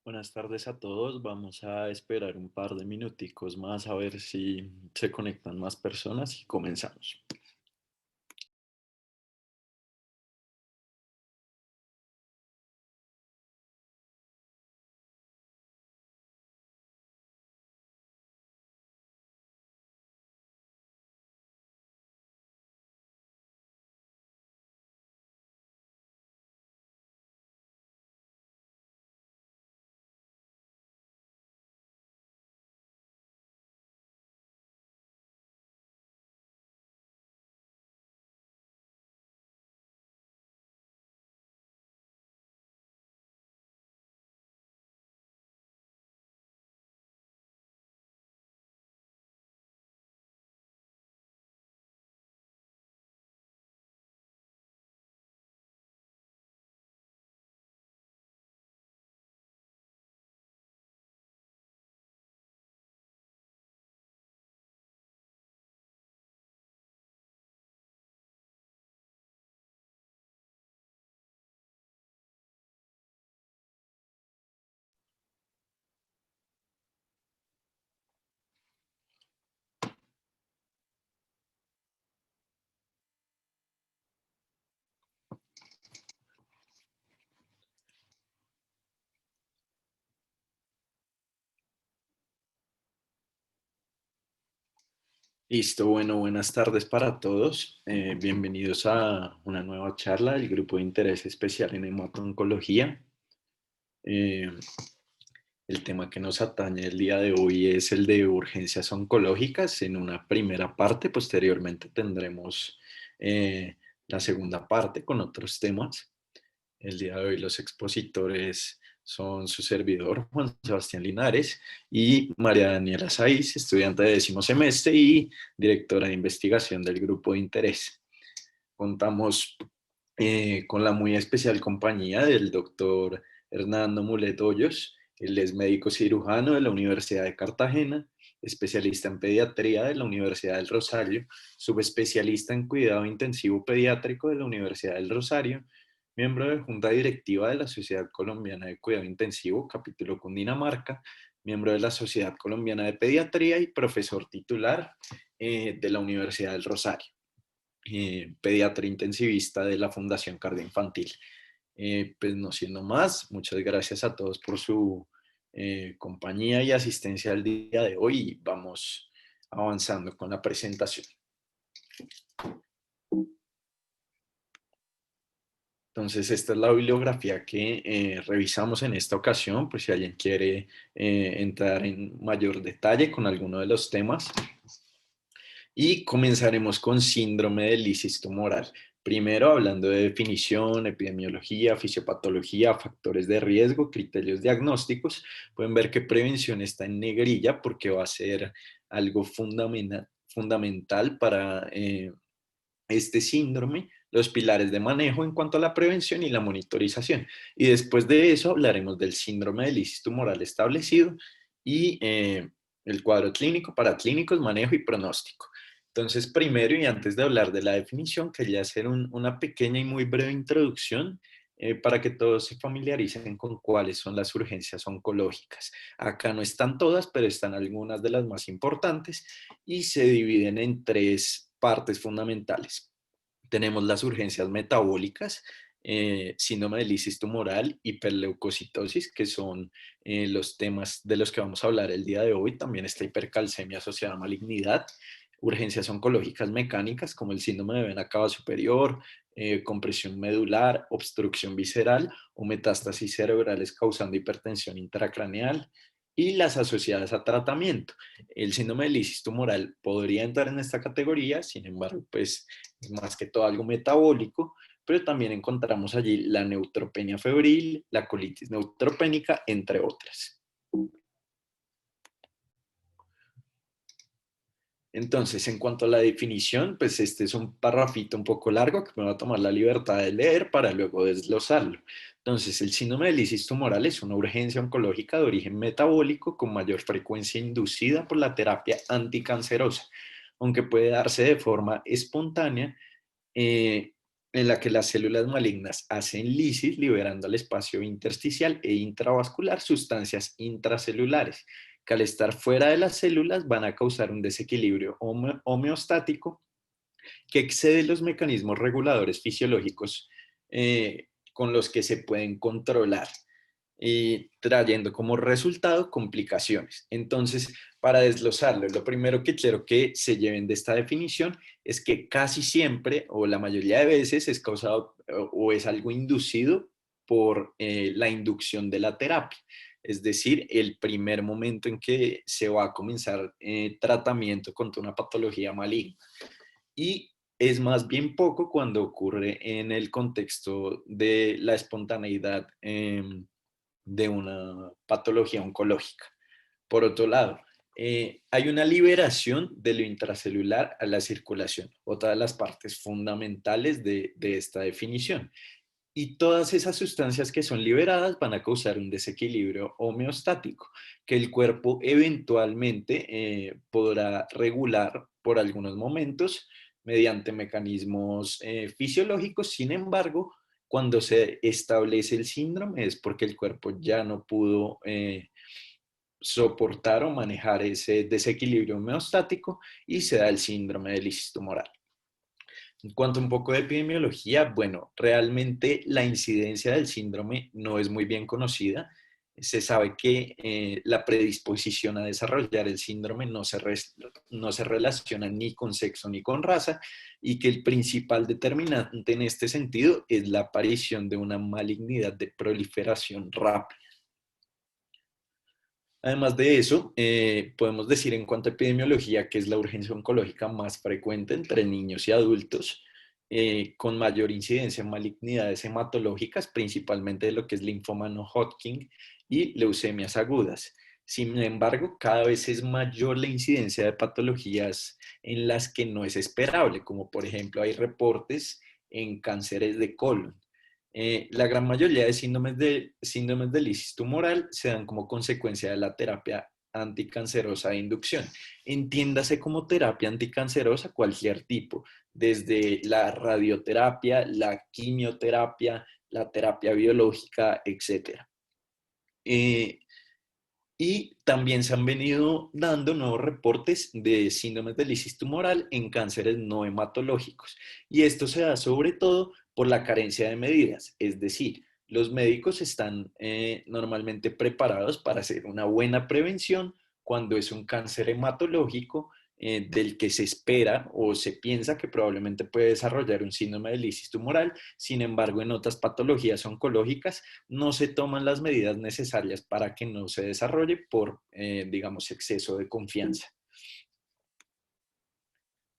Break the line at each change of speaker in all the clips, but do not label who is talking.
Buenas tardes a todos. Vamos a esperar un par de minuticos más a ver si se conectan más personas y comenzamos. Listo, bueno, buenas tardes para todos. Bienvenidos a una nueva charla del Grupo de Interés Especial en Hemato-Oncología. Eh, el tema que nos atañe el día de hoy es el de urgencias oncológicas. En una primera parte, posteriormente tendremos la segunda parte con otros temas. El día de hoy los expositores son su servidor, Juan Sebastián Linares, y María Daniela Saiz, estudiante de 10º semestre y directora de investigación del grupo de interés. Contamos con la muy especial compañía del doctor Hernando Mulet Hoyos. Él es médico cirujano de la Universidad de Cartagena, especialista en pediatría de la Universidad del Rosario, subespecialista en cuidado intensivo pediátrico de la Universidad del Rosario, miembro de Junta Directiva de la Sociedad Colombiana de Cuidado Intensivo, capítulo Cundinamarca, miembro de la Sociedad Colombiana de Pediatría y profesor titular de la Universidad del Rosario, pediatra intensivista de la Fundación Cardioinfantil. Pues no siendo más, muchas gracias a todos por su compañía y asistencia al día de hoy y vamos avanzando con la presentación. Entonces, esta es la bibliografía que revisamos en esta ocasión, por si alguien quiere entrar en mayor detalle con alguno de los temas. Y comenzaremos con síndrome de lisis tumoral. Primero, hablando de definición, epidemiología, fisiopatología, factores de riesgo, criterios diagnósticos. Pueden ver que prevención está en negrilla porque va a ser algo fundamental para este síndrome, los pilares de manejo en cuanto a la prevención y la monitorización. Y después de eso hablaremos del síndrome de lisis tumoral establecido y el cuadro clínico, paraclínicos, manejo y pronóstico. Entonces, primero y antes de hablar de la definición, quería hacer una pequeña y muy breve introducción para que todos se familiaricen con cuáles son las urgencias oncológicas. Acá no están todas, pero están algunas de las más importantes y se dividen en tres partes fundamentales. Tenemos las urgencias metabólicas, síndrome de lisis tumoral, hiperleucocitosis, que son los temas de los que vamos a hablar el día de hoy. También está hipercalcemia asociada a malignidad, urgencias oncológicas mecánicas como el síndrome de vena cava superior, compresión medular, obstrucción visceral o metástasis cerebrales causando hipertensión intracraneal y las asociadas a tratamiento. El síndrome de lisis tumoral podría entrar en esta categoría, sin embargo, pues es más que todo algo metabólico, pero también encontramos allí la neutropenia febril, la colitis neutropénica, entre otras. Entonces, en cuanto a la definición, pues este es un parrafito un poco largo que me va a tomar la libertad de leer para luego desglosarlo. Entonces, el síndrome de lisis tumoral es una urgencia oncológica de origen metabólico con mayor frecuencia inducida por la terapia anticancerosa, aunque puede darse de forma espontánea. eh, en la que las células malignas hacen lisis liberando al espacio intersticial e intravascular sustancias intracelulares que al estar fuera de las células van a causar un desequilibrio homeostático que excede los mecanismos reguladores fisiológicos con los que se pueden controlar y trayendo como resultado complicaciones. Entonces, para desglosarlo, lo primero que quiero que se lleven de esta definición es que casi siempre o la mayoría de veces es causado o es algo inducido por la inducción de la terapia. Es decir, el primer momento en que se va a comenzar tratamiento contra una patología maligna. Y es más bien poco cuando ocurre en el contexto de la espontaneidad de una patología oncológica. Por otro lado, hay una liberación de lo intracelular a la circulación, otra de las partes fundamentales de esta definición. Y todas esas sustancias que son liberadas van a causar un desequilibrio homeostático que el cuerpo eventualmente podrá regular por algunos momentos mediante mecanismos fisiológicos. Sin embargo, cuando se establece el síndrome es porque el cuerpo ya no pudo soportar o manejar ese desequilibrio homeostático y se da el síndrome de lisis tumoral. En cuanto a un poco de epidemiología, bueno, realmente la incidencia del síndrome no es muy bien conocida. Se sabe que la predisposición a desarrollar el síndrome no se relaciona ni con sexo ni con raza y que el principal determinante en este sentido es la aparición de una malignidad de proliferación rápida. Además de eso, podemos decir en cuanto a epidemiología que es la urgencia oncológica más frecuente entre niños y adultos, con mayor incidencia en malignidades hematológicas, principalmente de lo que es linfoma no Hodgkin y leucemias agudas. Sin embargo, cada vez es mayor la incidencia de patologías en las que no es esperable, como por ejemplo hay reportes en cánceres de colon. La gran mayoría de síndromes de lisis tumoral se dan como consecuencia de la terapia anticancerosa de inducción. Entiéndase como terapia anticancerosa cualquier tipo, desde la radioterapia, la quimioterapia, la terapia biológica, etc. Y también se han venido dando nuevos reportes de síndromes de lisis tumoral en cánceres no hematológicos. Y esto se da sobre todo por la carencia de medidas. Es decir, los médicos están normalmente preparados para hacer una buena prevención cuando es un cáncer hematológico del que se espera o se piensa que probablemente puede desarrollar un síndrome de lisis tumoral. Sin embargo, en otras patologías oncológicas no se toman las medidas necesarias para que no se desarrolle por, digamos, exceso de confianza.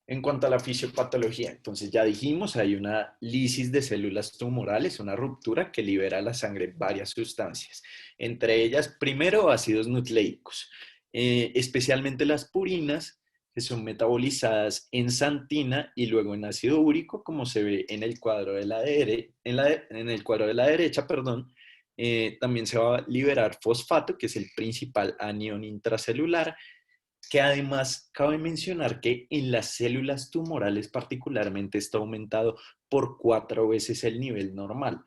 En cuanto a la fisiopatología, entonces ya dijimos, hay una lisis de células tumorales, una ruptura que libera a la sangre varias sustancias, entre ellas, primero, ácidos nucleicos, especialmente las purinas, que son metabolizadas en santina y luego en ácido úrico, como se ve en el cuadro de en el cuadro de la derecha, perdón. También se va a liberar fosfato, que es el principal anión intracelular, que además cabe mencionar que en las células tumorales particularmente está aumentado por 4 veces el nivel normal.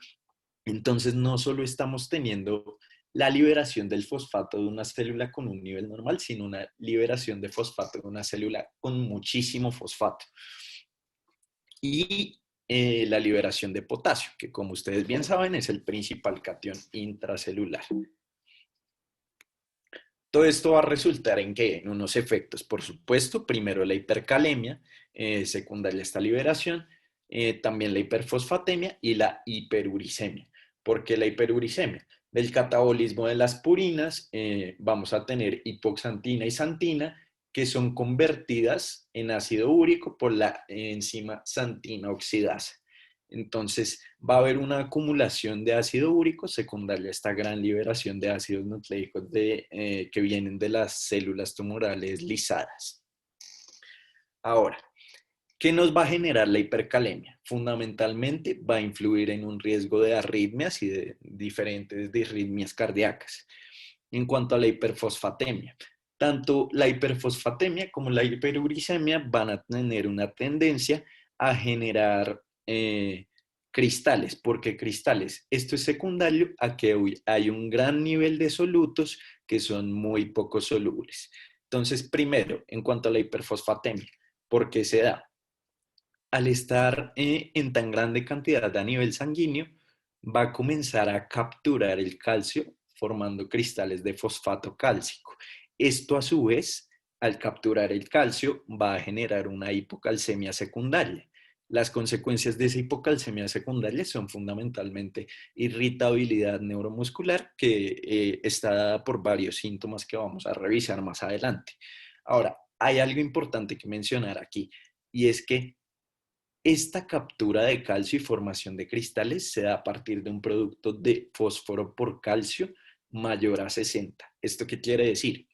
Entonces no solo estamos teniendo la liberación del fosfato de una célula con un nivel normal, sino una liberación de fosfato de una célula con muchísimo fosfato. Y la liberación de potasio, que como ustedes bien saben es el principal catión intracelular. Todo esto va a resultar en que en unos efectos, por supuesto, primero la hipercalemia, secundaria a esta liberación, también la hiperfosfatemia y la hiperuricemia. ¿Por qué la hiperuricemia? Del catabolismo de las purinas vamos a tener hipoxantina y santina que son convertidas en ácido úrico por la enzima santina oxidasa. Entonces va a haber una acumulación de ácido úrico secundaria a esta gran liberación de ácidos nucleicos que vienen de las células tumorales lisadas. Ahora, ¿qué nos va a generar la hipercalemia? Fundamentalmente va a influir en un riesgo de arritmias y de diferentes disritmias cardíacas. En cuanto a la hiperfosfatemia, tanto la hiperfosfatemia como la hiperuricemia van a tener una tendencia a generar Cristales, ¿por qué cristales? Esto es secundario a que hoy hay un gran nivel de solutos que son muy poco solubles. Entonces, primero, en cuanto a la hiperfosfatemia, ¿por qué se da? Al estar en tan grande cantidad a nivel sanguíneo, va a comenzar a capturar el calcio formando cristales de fosfato cálcico. Esto a su vez, al capturar el calcio, va a generar una hipocalcemia secundaria. Las consecuencias de esa hipocalcemia secundaria son fundamentalmente irritabilidad neuromuscular, que está dada por varios síntomas que vamos a revisar más adelante. Ahora, hay algo importante que mencionar aquí, y es que esta captura de calcio y formación de cristales se da a partir de un producto de fósforo por calcio mayor a 60. ¿Esto qué quiere decir?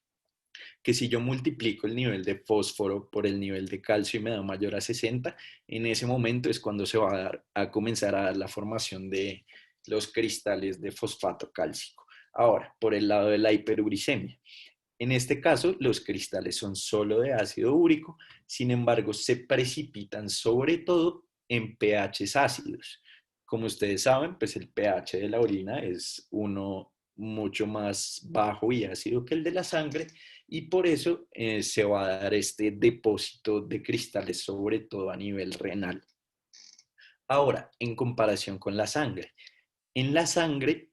Que si yo multiplico el nivel de fósforo por el nivel de calcio y me da mayor a 60, en ese momento es cuando se va a comenzar a dar la formación de los cristales de fosfato cálcico. Ahora, por el lado de la hiperuricemia. En este caso, los cristales son solo de ácido úrico, sin embargo, se precipitan sobre todo en pHs ácidos. Como ustedes saben, pues el pH de la orina es uno mucho más bajo y ácido que el de la sangre, y por eso se va a dar este depósito de cristales, sobre todo a nivel renal. Ahora, en comparación con la sangre, en la sangre,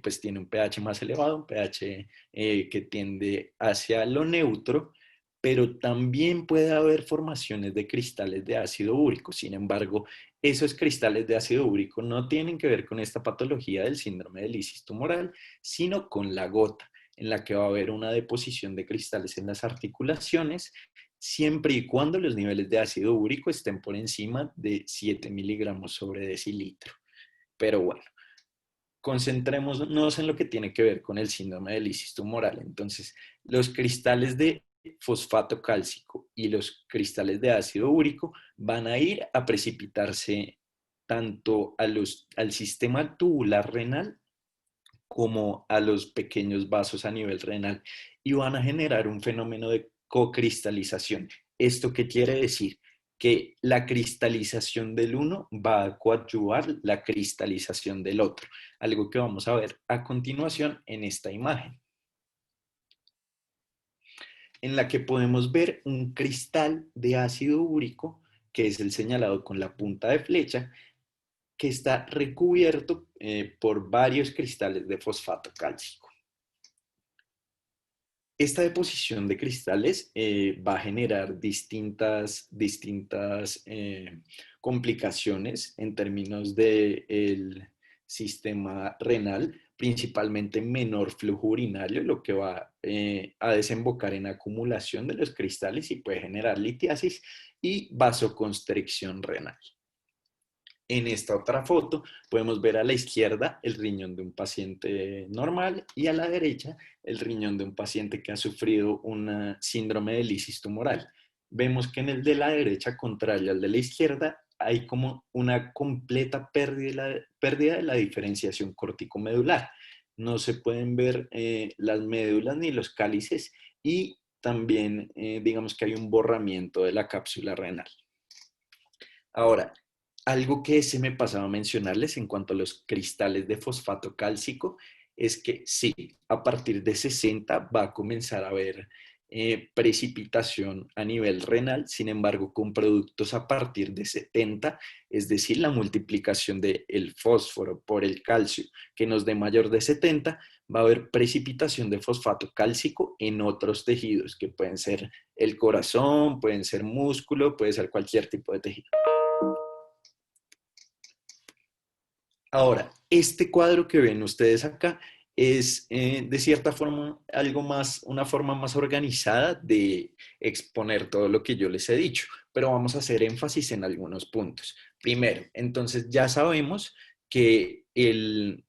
pues tiene un pH más elevado, un pH que tiende hacia lo neutro, pero también puede haber formaciones de cristales de ácido úrico. Sin embargo, esos cristales de ácido úrico no tienen que ver con esta patología del síndrome de lisis tumoral, sino con la gota, en la que va a haber una deposición de cristales en las articulaciones, siempre y cuando los niveles de ácido úrico estén por encima de 7 miligramos sobre decilitro. Pero bueno, concentrémonos en lo que tiene que ver con el síndrome de lisis tumoral. Entonces, los cristales de fosfato cálcico y los cristales de ácido úrico van a ir a precipitarse tanto al sistema tubular renal como a los pequeños vasos a nivel renal y van a generar un fenómeno de cocristalización. ¿Esto qué quiere decir? Que la cristalización del uno va a coadyuvar la cristalización del otro, algo que vamos a ver a continuación en esta imagen, en la que podemos ver un cristal de ácido úrico, que es el señalado con la punta de flecha, que está recubierto por varios cristales de fosfato cálcico. Esta deposición de cristales va a generar distintas complicaciones en términos del sistema renal, principalmente menor flujo urinario, lo que va a desembocar en acumulación de los cristales y puede generar litiasis y vasoconstricción renal. En esta otra foto podemos ver a la izquierda el riñón de un paciente normal y a la derecha el riñón de un paciente que ha sufrido un síndrome de lisis tumoral. Vemos que en el de la derecha, contrario al de la izquierda, hay como una completa pérdida de la diferenciación corticomedular. No se pueden ver las médulas ni los cálices y también digamos que hay un borramiento de la cápsula renal. Ahora, algo que se me pasaba a mencionarles en cuanto a los cristales de fosfato cálcico es que sí, a partir de 60 va a comenzar a haber precipitación a nivel renal, sin embargo, con productos a partir de 70, es decir, la multiplicación del fósforo por el calcio que nos dé mayor de 70, va a haber precipitación de fosfato cálcico en otros tejidos, que pueden ser el corazón, pueden ser músculo, puede ser cualquier tipo de tejido. Ahora, este cuadro que ven ustedes acá es de cierta forma algo más, una forma más organizada de exponer todo lo que yo les he dicho, pero vamos a hacer énfasis en algunos puntos. Primero, entonces ya sabemos que el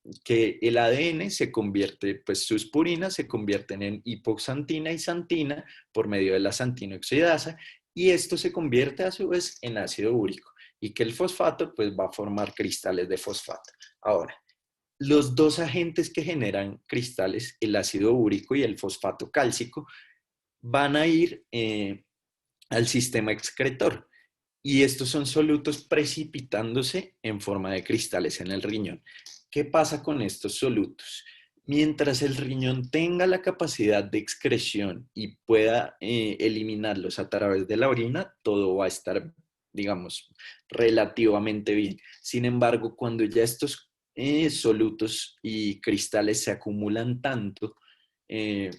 ADN se convierte, pues sus purinas se convierten en hipoxantina y santina por medio de la santinoxidasa y esto se convierte a su vez en ácido úrico y que el fosfato pues va a formar cristales de fosfato. Ahora, los dos agentes que generan cristales, el ácido úrico y el fosfato cálcico, van a ir al sistema excretor. Y estos son solutos precipitándose en forma de cristales en el riñón. ¿Qué pasa con estos solutos? Mientras el riñón tenga la capacidad de excreción y pueda eliminarlos a través de la orina, todo va a estar, digamos, relativamente bien. Sin embargo, cuando ya estos solutos y cristales se acumulan tanto, eh,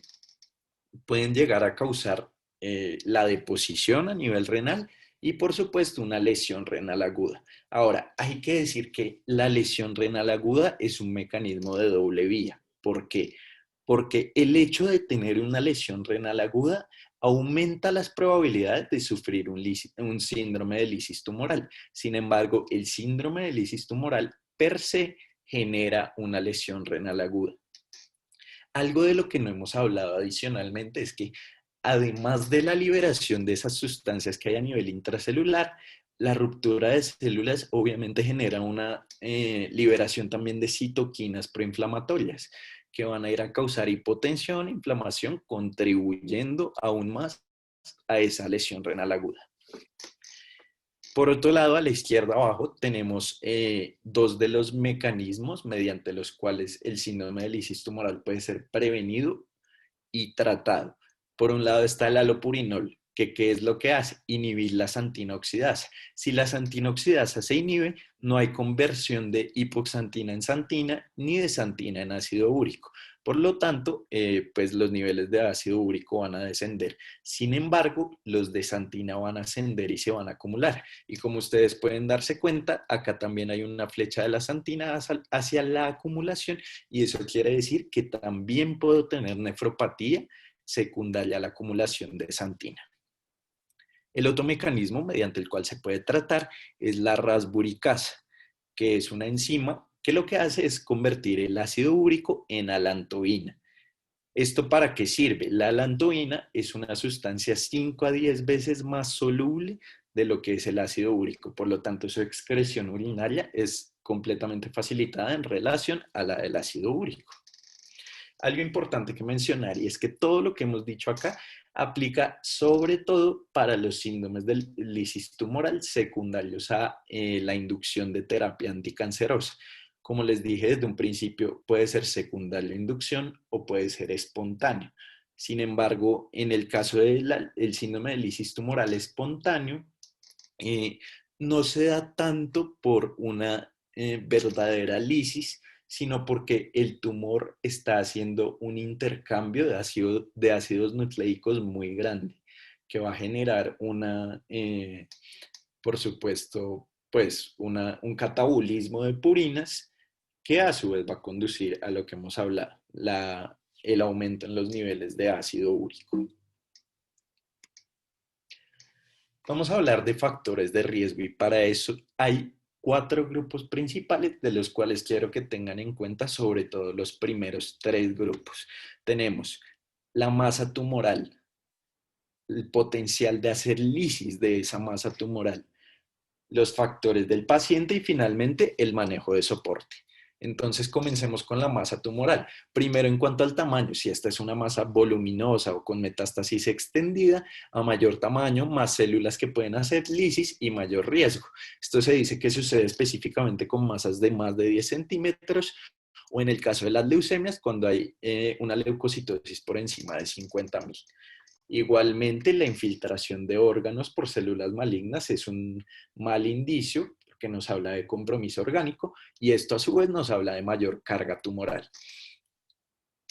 pueden llegar a causar la deposición a nivel renal y por supuesto una lesión renal aguda. Ahora, hay que decir que la lesión renal aguda es un mecanismo de doble vía. ¿Por qué? Porque el hecho de tener una lesión renal aguda aumenta las probabilidades de sufrir un síndrome de lisis tumoral. Sin embargo, el síndrome de lisis tumoral per se genera una lesión renal aguda. Algo de lo que no hemos hablado adicionalmente es que además de la liberación de esas sustancias que hay a nivel intracelular, la ruptura de células obviamente genera una liberación también de citoquinas proinflamatorias que van a ir a causar hipotensión, inflamación, contribuyendo aún más a esa lesión renal aguda. Por otro lado, a la izquierda abajo tenemos dos de los mecanismos mediante los cuales el síndrome de lisis tumoral puede ser prevenido y tratado. Por un lado está el alopurinol, que ¿qué es lo que hace? Inhibir la santina oxidasa. Si la santina oxidasa se inhibe, no hay conversión de hipoxantina en santina ni de santina en ácido úrico. Por lo tanto, pues los niveles de ácido úrico van a descender. Sin embargo, los de santina van a ascender y se van a acumular. Y como ustedes pueden darse cuenta, acá también hay una flecha de la santina hacia la acumulación y eso quiere decir que también puedo tener nefropatía secundaria a la acumulación de santina. El otro mecanismo mediante el cual se puede tratar es la rasburicasa, que es una enzima que lo que hace es convertir el ácido úrico en alantoína. ¿Esto para qué sirve? La alantoína es una sustancia 5 a 10 veces más soluble de lo que es el ácido úrico, por lo tanto su excreción urinaria es completamente facilitada en relación a la del ácido úrico. Algo importante que mencionar y es que todo lo que hemos dicho acá aplica sobre todo para los síndromes del lisis tumoral secundarios a la inducción de terapia anticancerosa. Como les dije desde un principio, puede ser secundario a inducción o puede ser espontáneo. Sin embargo, en el caso del síndrome de lisis tumoral espontáneo, no se da tanto por una verdadera lisis, sino porque el tumor está haciendo un intercambio de ácidos nucleicos muy grande, que va a generar por supuesto, pues un catabolismo de purinas que a su vez va a conducir a lo que hemos hablado, el aumento en los niveles de ácido úrico. Vamos a hablar de factores de riesgo y para eso hay 4 grupos principales de los cuales quiero que tengan en cuenta sobre todo los primeros 3 grupos. Tenemos la masa tumoral, el potencial de hacer lisis de esa masa tumoral, los factores del paciente y finalmente el manejo de soporte. Entonces comencemos con la masa tumoral. Primero en cuanto al tamaño, si esta es una masa voluminosa o con metástasis extendida, a mayor tamaño, más células que pueden hacer lisis y mayor riesgo. Esto se dice que sucede específicamente con masas de más de 10 centímetros o en el caso de las leucemias cuando hay una leucocitosis por encima de 50.000. Igualmente, la infiltración de órganos por células malignas es un mal indicio porque nos habla de compromiso orgánico y esto a su vez nos habla de mayor carga tumoral.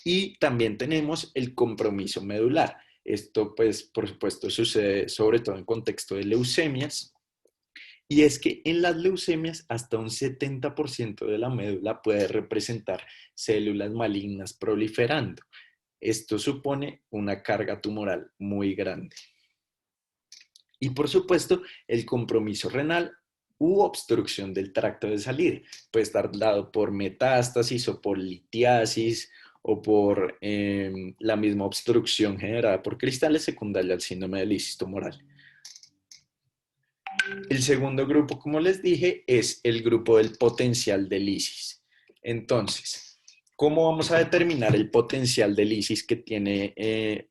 Y también tenemos el compromiso medular. Esto, pues, por supuesto, sucede sobre todo en contexto de leucemias. Y es que en las leucemias hasta un 70% de la médula puede representar células malignas proliferando. Esto supone una carga tumoral muy grande. Y por supuesto, el compromiso renal u obstrucción del tracto de salida. Puede estar dado por metástasis o por litiasis o por la misma obstrucción generada por cristales secundarios al síndrome de lisis tumoral. El segundo grupo, como les dije, es el grupo del potencial de lisis. Entonces, ¿Cómo vamos a determinar el potencial de lisis que tiene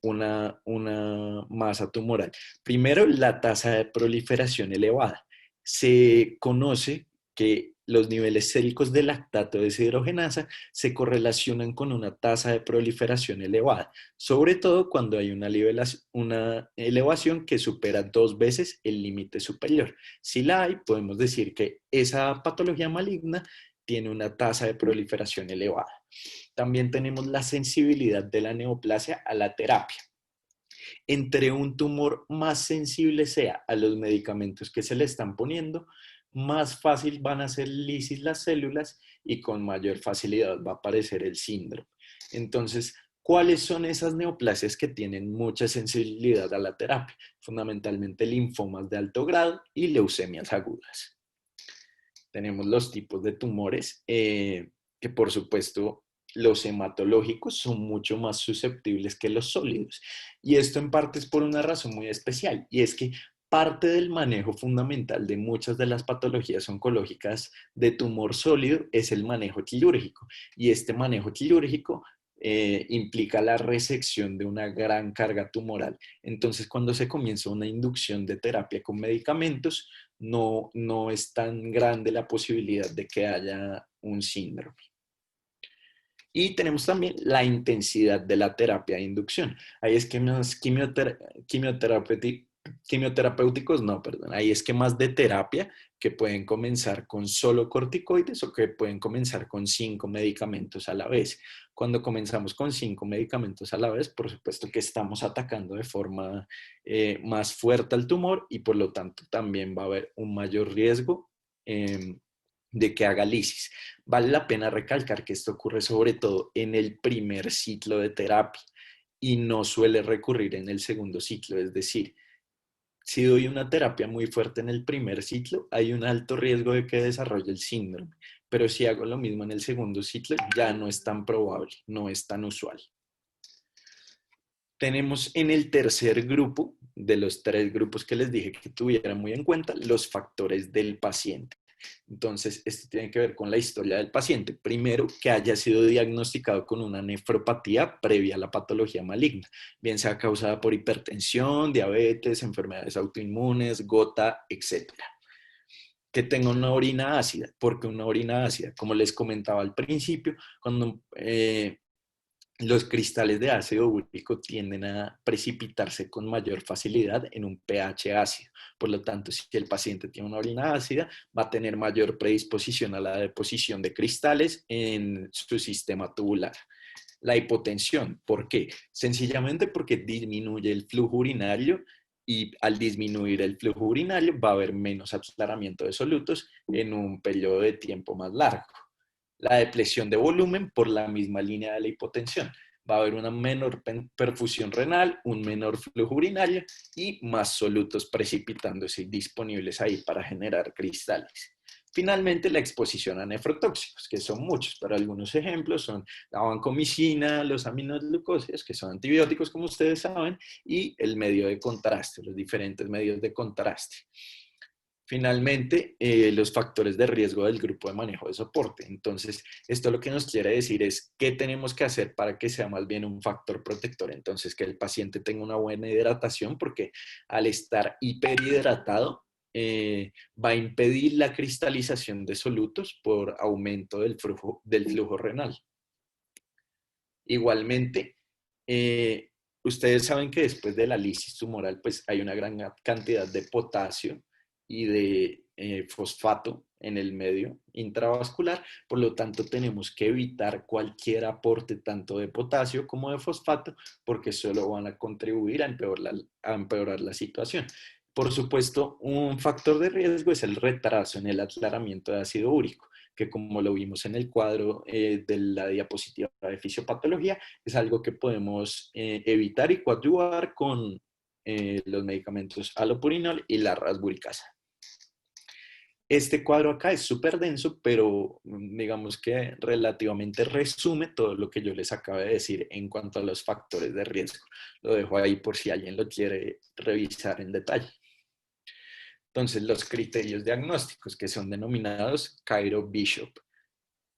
una masa tumoral? Primero, la tasa de proliferación elevada. Se conoce que los niveles séricos de lactato deshidrogenasa se correlacionan con una tasa de proliferación elevada, sobre todo cuando hay una elevación que supera 2 veces el límite superior. Si la hay, podemos decir que esa patología maligna tiene una tasa de proliferación elevada. También tenemos la sensibilidad de la neoplasia a la terapia. Entre un tumor más sensible sea a los medicamentos que se le están poniendo, más fácil van a ser lisis las células y con mayor facilidad va a aparecer el síndrome. Entonces, ¿cuáles son esas neoplasias que tienen mucha sensibilidad a la terapia? Fundamentalmente linfomas de alto grado y leucemias agudas. Tenemos los tipos de tumores que por supuesto los hematológicos son mucho más susceptibles que los sólidos. Y esto en parte es por una razón muy especial, y es que parte del manejo fundamental de muchas de las patologías oncológicas de tumor sólido es el manejo quirúrgico. Y este manejo quirúrgico implica la resección de una gran carga tumoral. Entonces, cuando se comienza una inducción de terapia con medicamentos, no es tan grande la posibilidad de que haya un síndrome. Y tenemos también la intensidad de la terapia de inducción. Hay esquemas quimioterapéuticos, no, perdón, hay esquemas de terapia que pueden comenzar con solo corticoides o que pueden comenzar con 5 medicamentos a la vez. Cuando comenzamos con 5 medicamentos a la vez, por supuesto que estamos atacando de forma más fuerte al tumor y por lo tanto también va a haber un mayor riesgo de que haga lisis. Vale la pena recalcar que esto ocurre sobre todo en el primer ciclo de terapia y no suele recurrir en el segundo ciclo. Es decir, si doy una terapia muy fuerte en el primer ciclo, hay un alto riesgo de que desarrolle el síndrome, pero si hago lo mismo en el segundo ciclo, ya no es tan probable, no es tan usual. Tenemos en el tercer grupo, de los 3 grupos que les dije que tuvieran muy en cuenta, los factores del paciente. Entonces, esto tiene que ver con la historia del paciente. Primero, que haya sido diagnosticado con una nefropatía previa a la patología maligna, bien sea causada por hipertensión, diabetes, enfermedades autoinmunes, gota, etcétera. Que tenga una orina ácida. ¿Por qué una orina ácida? Como les comentaba al principio, cuando los cristales de ácido úrico tienden a precipitarse con mayor facilidad en un pH ácido. Por lo tanto, si el paciente tiene una orina ácida, va a tener mayor predisposición a la deposición de cristales en su sistema tubular. La hipotensión, ¿por qué? Sencillamente porque disminuye el flujo urinario y al disminuir el flujo urinario va a haber menos aclaramiento de solutos en un periodo de tiempo más largo. La depresión de volumen por la misma línea de la hipotensión. Va a haber una menor perfusión renal, un menor flujo urinario y más solutos precipitándose y disponibles ahí para generar cristales. Finalmente, la exposición a nefrotóxicos, que son muchos, pero algunos ejemplos son la vancomicina, los aminoglucósidos, que son antibióticos, como ustedes saben, y el medio de contraste, los diferentes medios de contraste. Finalmente, los factores de riesgo del grupo de manejo de soporte. Entonces, esto lo que nos quiere decir es qué tenemos que hacer para que sea más bien un factor protector. Entonces, que el paciente tenga una buena hidratación, porque al estar hiperhidratado, va a impedir la cristalización de solutos por aumento del flujo renal. Igualmente, ustedes saben que después de la lisis tumoral, pues hay una gran cantidad de potasio y de fosfato en el medio intravascular, por lo tanto tenemos que evitar cualquier aporte tanto de potasio como de fosfato porque solo van a contribuir a empeorar la situación. Por supuesto, un factor de riesgo es el retraso en el aclaramiento de ácido úrico, que como lo vimos en el cuadro de la diapositiva de fisiopatología, es algo que podemos evitar y coadyuvar con los medicamentos allopurinol y la rasburicasa. Este cuadro acá es súper denso, pero digamos que relativamente resume todo lo que yo les acabo de decir en cuanto a los factores de riesgo. Lo dejo ahí por si alguien lo quiere revisar en detalle. Entonces, los criterios diagnósticos que son denominados Cairo-Bishop.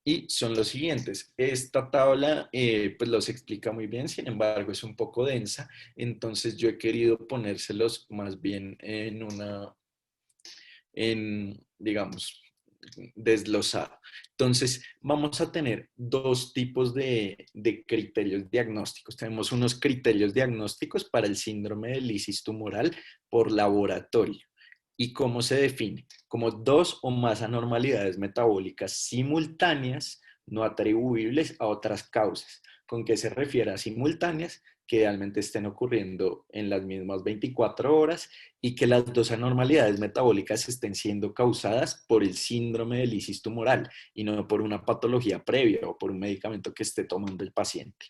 y son los siguientes. Esta tabla pues los explica muy bien, sin embargo es un poco densa, entonces yo he querido ponérselos más bien digamos, desglosado. Entonces, vamos a tener dos tipos de criterios diagnósticos. Tenemos unos criterios diagnósticos para el síndrome de lisis tumoral por laboratorio. ¿Y cómo se define? Como dos o más anormalidades metabólicas simultáneas no atribuibles a otras causas. ¿Con qué se refiere a simultáneas? Que idealmente estén ocurriendo en las mismas 24 horas y que las dos anormalidades metabólicas estén siendo causadas por el síndrome de lisis tumoral y no por una patología previa o por un medicamento que esté tomando el paciente.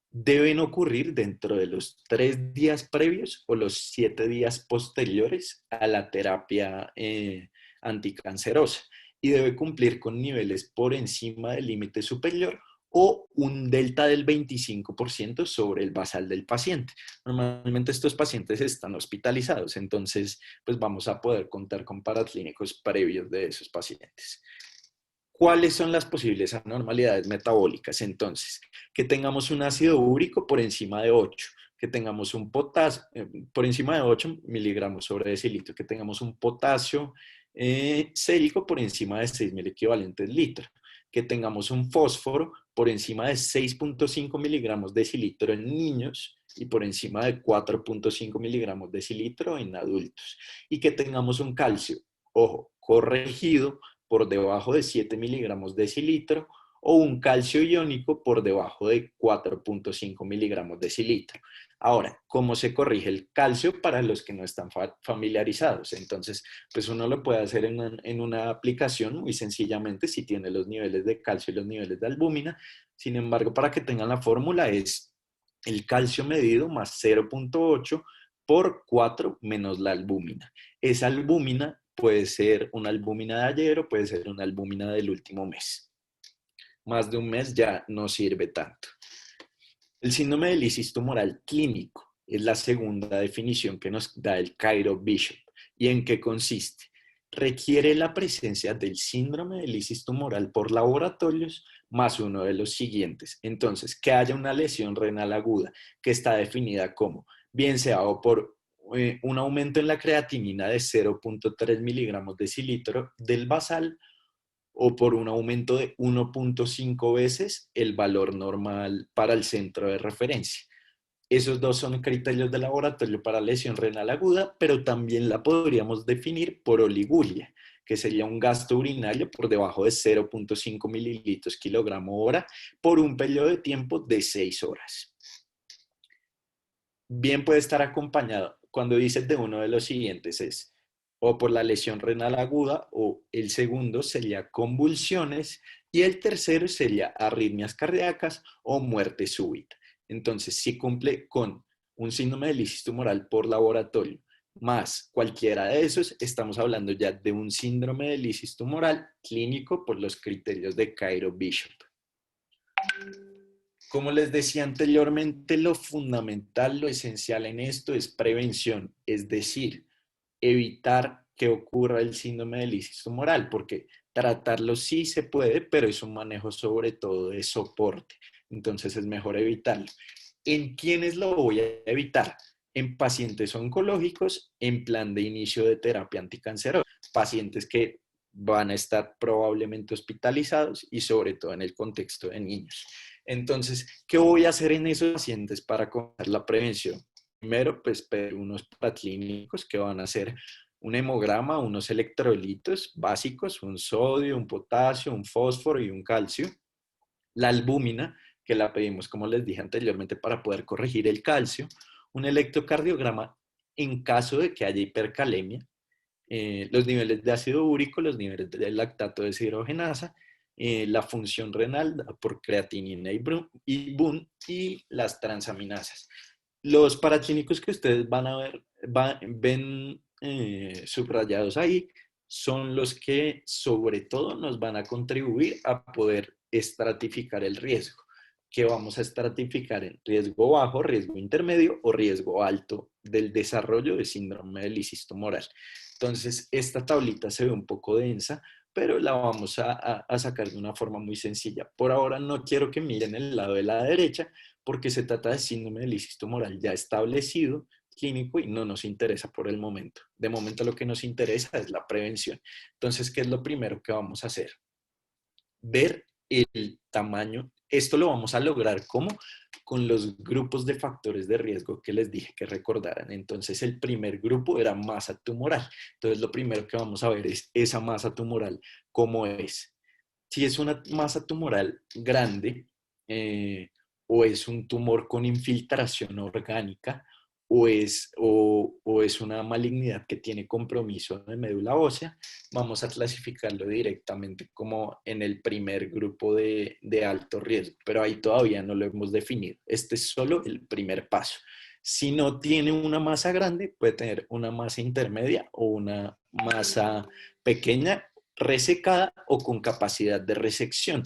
Deben ocurrir dentro de los 3 días previos o los 7 días posteriores a la terapia anticancerosa y debe cumplir con niveles por encima del límite superior o un delta del 25% sobre el basal del paciente. Normalmente estos pacientes están hospitalizados, entonces pues vamos a poder contar con paraclínicos previos de esos pacientes. ¿Cuáles son las posibles anormalidades metabólicas? Entonces, que tengamos un ácido úrico por encima de 8, que tengamos un potasio por encima de 8 miligramos sobre decilitro, que tengamos un potasio sérico por encima de 6.000 equivalentes litro, que tengamos un fósforo por encima de 6.5 miligramos decilitro en niños y por encima de 4.5 miligramos decilitro en adultos, y que tengamos un calcio, ojo, corregido por debajo de 7 miligramos decilitro o un calcio iónico por debajo de 4.5 miligramos decilitro. Ahora, ¿cómo se corrige el calcio para los que no están familiarizados? Entonces, pues uno lo puede hacer en una aplicación muy sencillamente si tiene los niveles de calcio y los niveles de albúmina. Sin embargo, para que tengan la fórmula es el calcio medido más 0.8 por 4 menos la albúmina. Esa albúmina puede ser una albúmina de ayer o puede ser una albúmina del último mes. Más de un mes ya no sirve tanto. El síndrome de lisis tumoral clínico es la segunda definición que nos da el Cairo Bishop. ¿Y en qué consiste? Requiere la presencia del síndrome de lisis tumoral por laboratorios más uno de los siguientes. Entonces, que haya una lesión renal aguda que está definida como, bien sea o por un aumento en la creatinina de 0.3 miligramos decilitro del basal o por un aumento de 1.5 veces el valor normal para el centro de referencia. Esos dos son criterios de laboratorio para lesión renal aguda, pero también la podríamos definir por oliguria, que sería un gasto urinario por debajo de 0.5 mililitros kilogramo hora por un periodo de tiempo de 6 horas. Bien puede estar acompañado, cuando dices de uno de los siguientes, es o por la lesión renal aguda, o el segundo sería convulsiones, y el tercero sería arritmias cardíacas o muerte súbita. Entonces, si cumple con un síndrome de lisis tumoral por laboratorio, más cualquiera de esos, estamos hablando ya de un síndrome de lisis tumoral clínico por los criterios de Cairo Bishop. Como les decía anteriormente, lo fundamental, lo esencial en esto es prevención, es decir, evitar que ocurra el síndrome de lisis tumoral, porque tratarlo sí se puede, pero es un manejo sobre todo de soporte, entonces es mejor evitarlo. ¿En quiénes lo voy a evitar? En pacientes oncológicos en plan de inicio de terapia anticancerosa, pacientes que van a estar probablemente hospitalizados y sobre todo en el contexto de niños. Entonces, ¿qué voy a hacer en esos pacientes para comenzar la prevención? Primero, pues pedir unos paraclínicos que van a hacer un hemograma, unos electrolitos básicos, un sodio, un potasio, un fósforo y un calcio. La albúmina, que la pedimos, como les dije anteriormente, para poder corregir el calcio. Un electrocardiograma en caso de que haya hipercalemia, los niveles de ácido úrico, los niveles de lactato deshidrogenasa, la función renal por creatinina y BUN y las transaminasas. Los paraclínicos que ustedes van a ver, ven subrayados ahí, son los que sobre todo nos van a contribuir a poder estratificar el riesgo, que vamos a estratificar en riesgo bajo, riesgo intermedio o riesgo alto del desarrollo de síndrome de lisis tumoral. Entonces, esta tablita se ve un poco densa pero la vamos a sacar de una forma muy sencilla. Por ahora no quiero que miren el lado de la derecha, porque se trata de síndrome de lisis tumoral ya establecido, clínico, y no nos interesa por el momento. De momento lo que nos interesa es la prevención. Entonces, ¿qué es lo primero que vamos a hacer? Ver el tamaño. Esto lo vamos a lograr ¿cómo? Con los grupos de factores de riesgo que les dije que recordaran. Entonces, el primer grupo era masa tumoral. Entonces, lo primero que vamos a ver es esa masa tumoral, ¿cómo es? Si es una masa tumoral grande, o es un tumor con infiltración orgánica, o es una malignidad que tiene compromiso de médula ósea, vamos a clasificarlo directamente como en el primer grupo de alto riesgo, pero ahí todavía no lo hemos definido. Este es solo el primer paso. Si no tiene una masa grande, puede tener una masa intermedia o una masa pequeña, resecada o con capacidad de resección.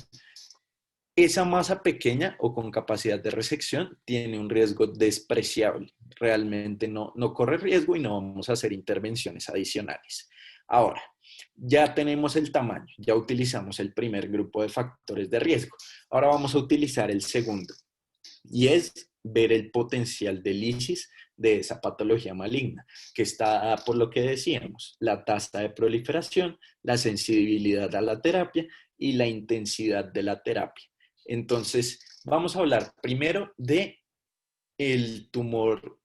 Esa masa pequeña o con capacidad de resección tiene un riesgo despreciable. Realmente no corre riesgo y no vamos a hacer intervenciones adicionales. Ahora, ya tenemos el tamaño, ya utilizamos el primer grupo de factores de riesgo. Ahora vamos a utilizar el segundo, y es ver el potencial de lisis de esa patología maligna, que está por lo que decíamos, la tasa de proliferación, la sensibilidad a la terapia y la intensidad de la terapia. Entonces, vamos a hablar primero de el tumor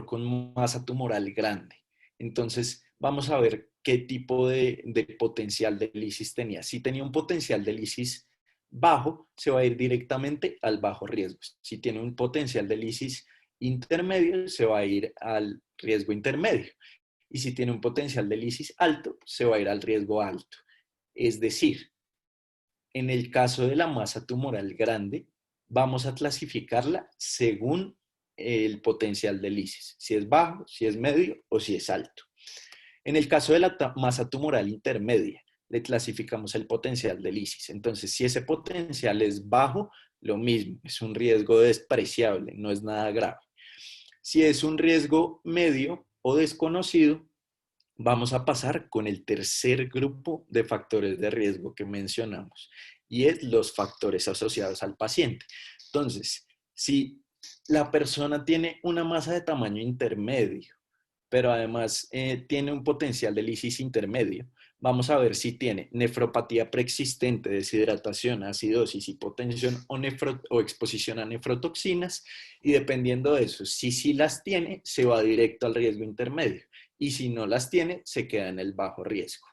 con masa tumoral grande. Entonces, vamos a ver qué tipo de potencial de lisis tenía. Si tenía un potencial de lisis bajo, se va a ir directamente al bajo riesgo. Si tiene un potencial de lisis intermedio, se va a ir al riesgo intermedio. Y si tiene un potencial de lisis alto, se va a ir al riesgo alto. Es decir, en el caso de la masa tumoral grande, vamos a clasificarla según el potencial de lisis, si es bajo, si es medio o si es alto. En el caso de la masa tumoral intermedia, le clasificamos el potencial de lisis. Entonces, si ese potencial es bajo, lo mismo, es un riesgo despreciable, no es nada grave. Si es un riesgo medio o desconocido, vamos a pasar con el tercer grupo de factores de riesgo que mencionamos, y es los factores asociados al paciente. Entonces, si la persona tiene una masa de tamaño intermedio, pero además tiene un potencial de lisis intermedio, vamos a ver si tiene nefropatía preexistente, deshidratación, acidosis, hipotensión o exposición a nefrotoxinas, y dependiendo de eso, si sí las tiene, se va directo al riesgo intermedio, y si no las tiene, se queda en el bajo riesgo.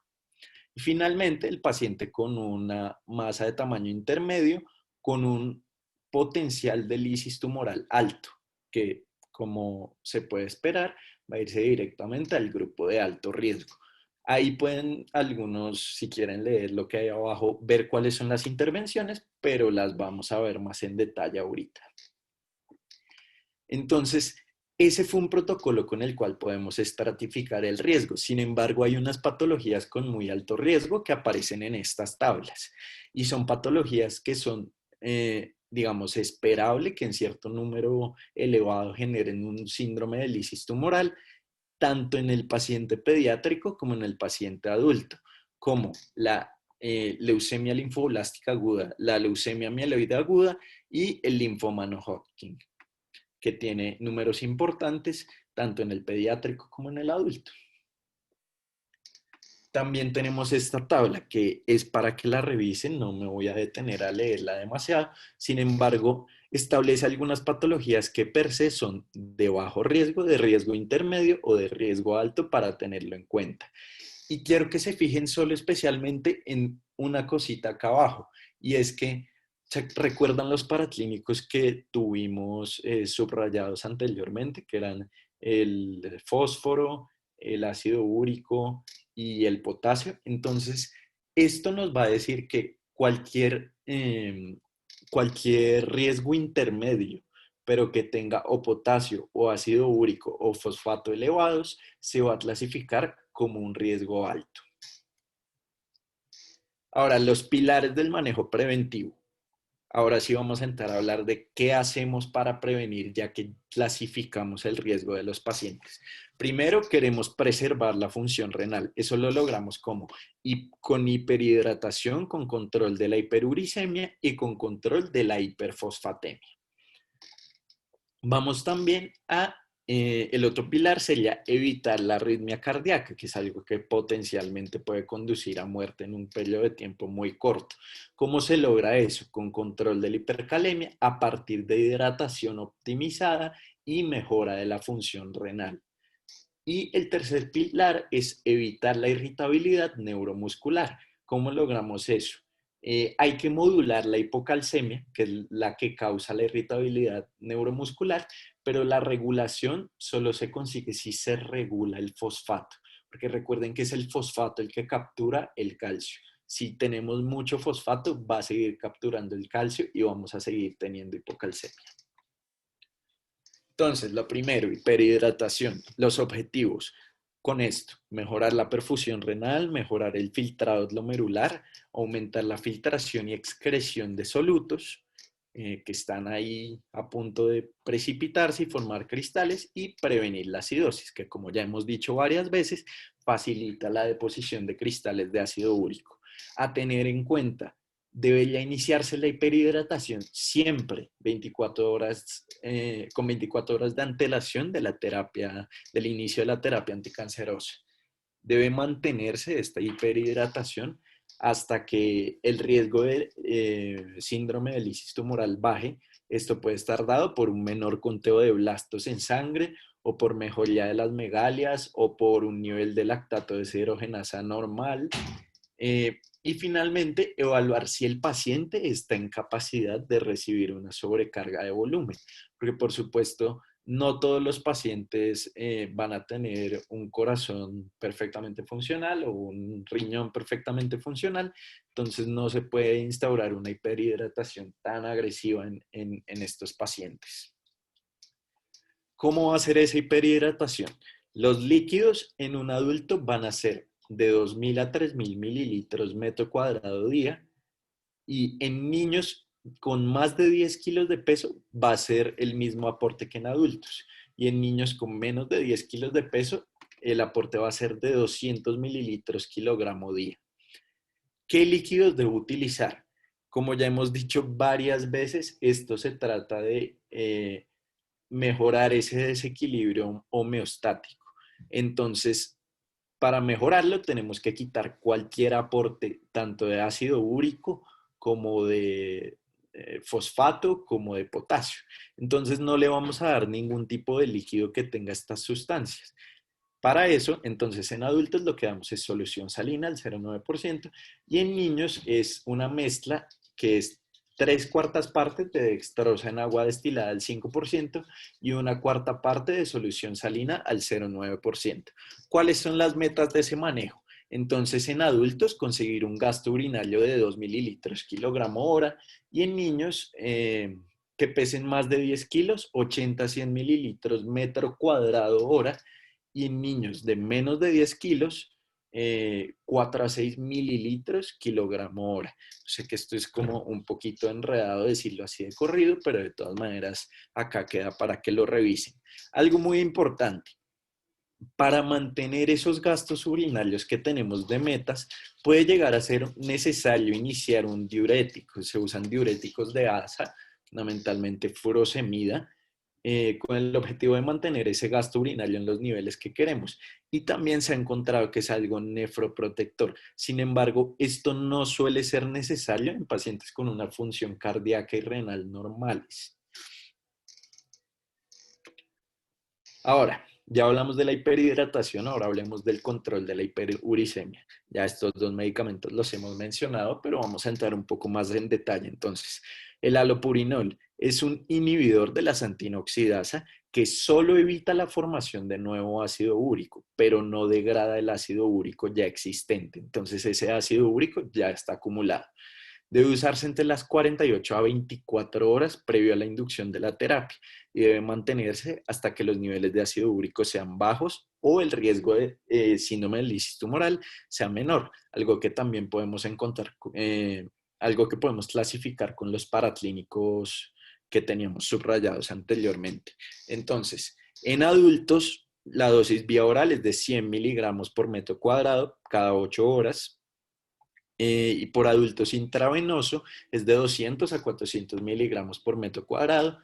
Y finalmente, el paciente con una masa de tamaño intermedio, con un potencial de lisis tumoral alto, que como se puede esperar, va a irse directamente al grupo de alto riesgo. Ahí pueden algunos, si quieren leer lo que hay abajo, ver cuáles son las intervenciones, pero las vamos a ver más en detalle ahorita. Entonces, ese fue un protocolo con el cual podemos estratificar el riesgo. Sin embargo, hay unas patologías con muy alto riesgo que aparecen en estas tablas, y son patologías que son, digamos, esperable que en cierto número elevado generen un síndrome de lisis tumoral, tanto en el paciente pediátrico como en el paciente adulto, como la leucemia linfoblástica aguda, la leucemia mieloide aguda y el linfoma no Hodgkin, que tiene números importantes tanto en el pediátrico como en el adulto. También tenemos esta tabla que es para que la revisen, no me voy a detener a leerla demasiado, sin embargo, establece algunas patologías que per se son de bajo riesgo, de riesgo intermedio o de riesgo alto para tenerlo en cuenta. Y quiero que se fijen solo especialmente en una cosita acá abajo, y es que ¿se recuerdan los paraclínicos que tuvimos subrayados anteriormente, que eran el fósforo, el ácido úrico y el potasio? Entonces, esto nos va a decir que cualquier riesgo intermedio, pero que tenga o potasio o ácido úrico o fosfato elevados, se va a clasificar como un riesgo alto. Ahora, los pilares del manejo preventivo. Ahora sí vamos a entrar a hablar de qué hacemos para prevenir, ya que clasificamos el riesgo de los pacientes. Primero, queremos preservar la función renal. Eso lo logramos como con hiperhidratación, con control de la hiperuricemia y con control de la hiperfosfatemia. Vamos también a, el otro pilar sería evitar la arritmia cardíaca, que es algo que potencialmente puede conducir a muerte en un periodo de tiempo muy corto. ¿Cómo se logra eso? Con control de la hipercalemia a partir de hidratación optimizada y mejora de la función renal. Y el tercer pilar es evitar la irritabilidad neuromuscular. ¿Cómo logramos eso? Hay que modular la hipocalcemia, que es la que causa la irritabilidad neuromuscular, pero la regulación solo se consigue si se regula el fosfato, porque recuerden que es el fosfato el que captura el calcio. Si tenemos mucho fosfato, va a seguir capturando el calcio y vamos a seguir teniendo hipocalcemia. Entonces, lo primero, hiperhidratación. Los objetivos con esto: mejorar la perfusión renal, mejorar el filtrado glomerular, aumentar la filtración y excreción de solutos que están ahí a punto de precipitarse y formar cristales, y prevenir la acidosis, que como ya hemos dicho varias veces, facilita la deposición de cristales de ácido úrico. A tener en cuenta: debería iniciarse la hiperhidratación siempre 24 horas, con 24 horas de antelación de la terapia, del inicio de la terapia anticancerosa. Debe mantenerse esta hiperhidratación hasta que el riesgo de síndrome de lisis tumoral baje. Esto puede estar dado por un menor conteo de blastos en sangre, o por mejoría de las megalias, o por un nivel de lactato deshidrogenasa normal. Y finalmente, evaluar si el paciente está en capacidad de recibir una sobrecarga de volumen, porque por supuesto no todos los pacientes van a tener un corazón perfectamente funcional o un riñón perfectamente funcional, entonces no se puede instaurar una hiperhidratación tan agresiva en estos pacientes. ¿Cómo va a ser esa hiperhidratación? Los líquidos en un adulto van a ser de 2.000 a 3.000 mililitros metro cuadrado día, y en niños con más de 10 kilos de peso va a ser el mismo aporte que en adultos, y en niños con menos de 10 kilos de peso el aporte va a ser de 200 mililitros kilogramo día. ¿Qué líquidos debo utilizar? Como ya hemos dicho varias veces, esto se trata de mejorar ese desequilibrio homeostático. Entonces, para mejorarlo tenemos que quitar cualquier aporte, tanto de ácido úrico como de fosfato, como de potasio. Entonces no le vamos a dar ningún tipo de líquido que tenga estas sustancias. Para eso, entonces en adultos lo que damos es solución salina al 0,9%, y en niños es una mezcla que es 3/4 partes de dextrosa en agua destilada al 5% y 1/4 parte de solución salina al 0,9%. ¿Cuáles son las metas de ese manejo? Entonces en adultos conseguir un gasto urinario de 2 mililitros kilogramo hora, y en niños que pesen más de 10 kilos, 80 a 100 mililitros metro cuadrado hora, y en niños de menos de 10 kilos, 4 a 6 mililitros kilogramo hora. Sé que esto es como un poquito enredado decirlo así de corrido, pero de todas maneras acá queda para que lo revisen. Algo muy importante: para mantener esos gastos urinarios que tenemos de metas, puede llegar a ser necesario iniciar un diurético. Se usan diuréticos de ASA, fundamentalmente furosemida, con el objetivo de mantener ese gasto urinario en los niveles que queremos. Y también se ha encontrado que es algo nefroprotector. Sin embargo, esto no suele ser necesario en pacientes con una función cardíaca y renal normales. Ahora, ya hablamos de la hiperhidratación, ahora hablemos del control de la hiperuricemia. Ya estos dos medicamentos los hemos mencionado, pero vamos a entrar un poco más en detalle. Entonces, el allopurinol es un inhibidor de la santina oxidasa que solo evita la formación de nuevo ácido úrico, pero no degrada el ácido úrico ya existente. Entonces, ese ácido úrico ya está acumulado. Debe usarse entre las 48 a 24 horas previo a la inducción de la terapia, y debe mantenerse hasta que los niveles de ácido úrico sean bajos o el riesgo de síndrome de lisis tumoral sea menor, algo que también podemos encontrar algo que podemos clasificar con los paraclínicos que teníamos subrayados anteriormente. Entonces, en adultos, la dosis vía oral es de 100 miligramos por metro cuadrado cada 8 horas. Y por adultos intravenoso es de 200 a 400 miligramos por metro cuadrado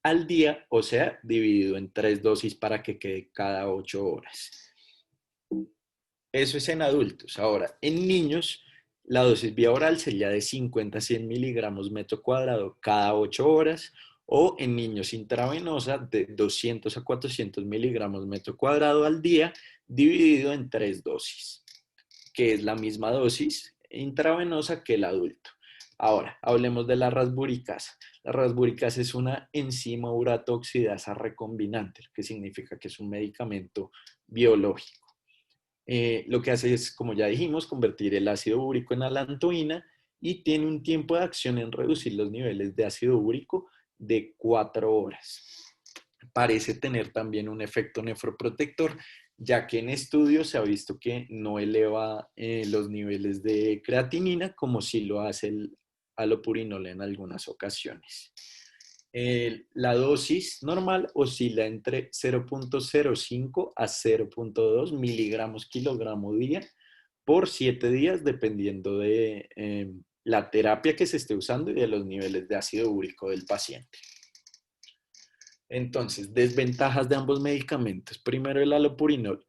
al día, o sea, dividido en 3 dosis para que quede cada 8 horas. Eso es en adultos. Ahora, en niños, la dosis vía oral sería de 50 a 100 miligramos metro cuadrado cada 8 horas, o en niños intravenosa de 200 a 400 miligramos metro cuadrado al día, dividido en 3 dosis, que es la misma dosis intravenosa que el adulto. Ahora, hablemos de la rasburicasa. La rasburicasa es una enzima uratoxidasa recombinante, lo que significa que es un medicamento biológico. Lo que hace es, como ya dijimos, convertir el ácido úrico en alantoína y tiene un tiempo de acción en reducir los niveles de ácido úrico de 4 horas. Parece tener también un efecto nefroprotector, ya que en estudios se ha visto que no eleva los niveles de creatinina como si lo hace el alopurinol en algunas ocasiones. La dosis normal oscila entre 0.05 a 0.2 miligramos kilogramo día por 7 días, dependiendo de la terapia que se esté usando y de los niveles de ácido úrico del paciente. Entonces, desventajas de ambos medicamentos. Primero, el alopurinol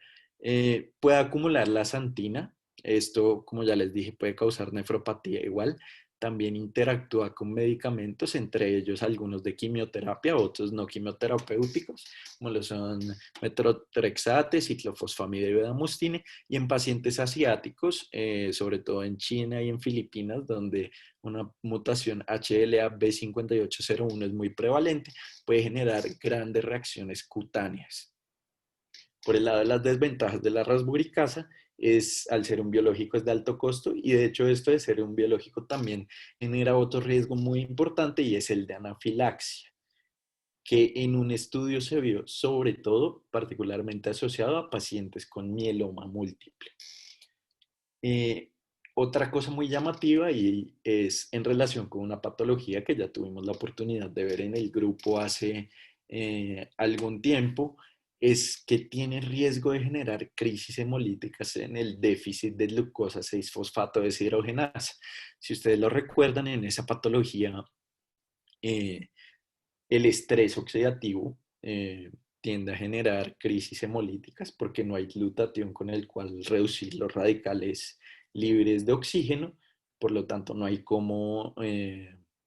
puede acumular la xantina. Esto, como ya les dije, puede causar nefropatía igual. También interactúa con medicamentos, entre ellos algunos de quimioterapia, otros no quimioterapéuticos, como lo son metotrexate, ciclofosfamida y bendamustine. Y en pacientes asiáticos, sobre todo en China y en Filipinas, donde una mutación HLA-B5801 es muy prevalente, puede generar grandes reacciones cutáneas. Por el lado de las desventajas de la rasburicasa, es, al ser un biológico es de alto costo, y de hecho esto de ser un biológico también genera otro riesgo muy importante, y es el de anafilaxia, que en un estudio se vio sobre todo particularmente asociado a pacientes con mieloma múltiple. Eh, Otra cosa muy llamativa, y es en relación con una patología que ya tuvimos la oportunidad de ver en el grupo hace algún tiempo, es que tiene riesgo de generar crisis hemolíticas en el déficit de glucosa 6-fosfato deshidrogenasa. Si ustedes lo recuerdan, en esa patología eh, el estrés oxidativo tiende a generar crisis hemolíticas porque no hay glutatión con el cual reducir los radicales libres de oxígeno, por lo tanto no hay cómo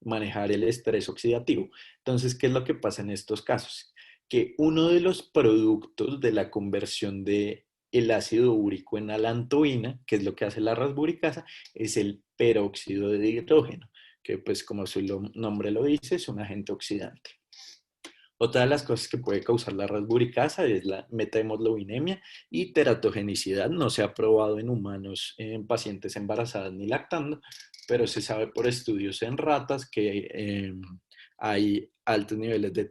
manejar el estrés oxidativo. Entonces, ¿qué es lo que pasa en estos casos? Que uno de los productos de la conversión de el ácido úrico en alantoína, que es lo que hace la rasburicasa, es el peróxido de hidrógeno, que pues como su nombre lo dice, es un agente oxidante. Otra de las cosas que puede causar la rasburicasa es la metahemoglobinemia y teratogenicidad. No se ha probado en humanos, en pacientes embarazadas ni lactando, pero se sabe por estudios en ratas que hay altos niveles de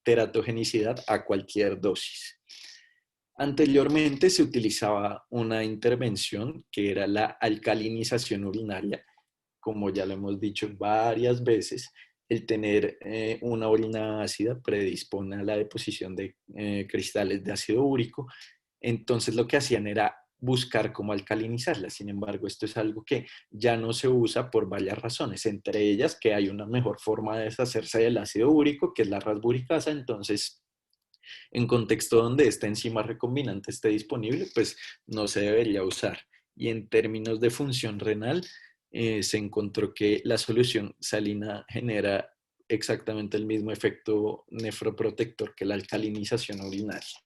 teratogenicidad a cualquier dosis. Anteriormente se utilizaba una intervención que era la alcalinización urinaria. Como ya lo hemos dicho varias veces, el tener una orina ácida predispone a la deposición de cristales de ácido úrico. Entonces lo que hacían era buscar cómo alcalinizarla. Sin embargo, esto es algo que ya no se usa por varias razones, entre ellas que hay una mejor forma de deshacerse del ácido úrico, que es la rasburicasa. Entonces, en contexto donde esta enzima recombinante esté disponible, pues no se debería usar. Y en términos de función renal, se encontró que la solución salina genera exactamente el mismo efecto nefroprotector que la alcalinización urinaria.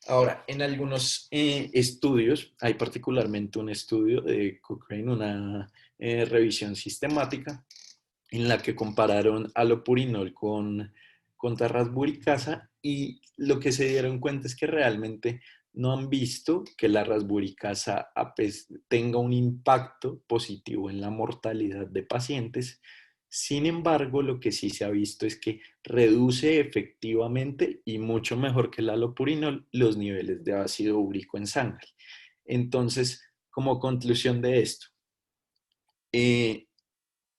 Ahora, en algunos estudios, hay particularmente un estudio de Cochrane, una revisión sistemática, en la que compararon alopurinol con rasburicasa, y lo que se dieron cuenta es que realmente no han visto que la rasburicasa tenga un impacto positivo en la mortalidad de pacientes. Sin embargo, lo que sí se ha visto es que reduce efectivamente y mucho mejor que el alopurinol los niveles de ácido úrico en sangre. Entonces, como conclusión de esto, Eh,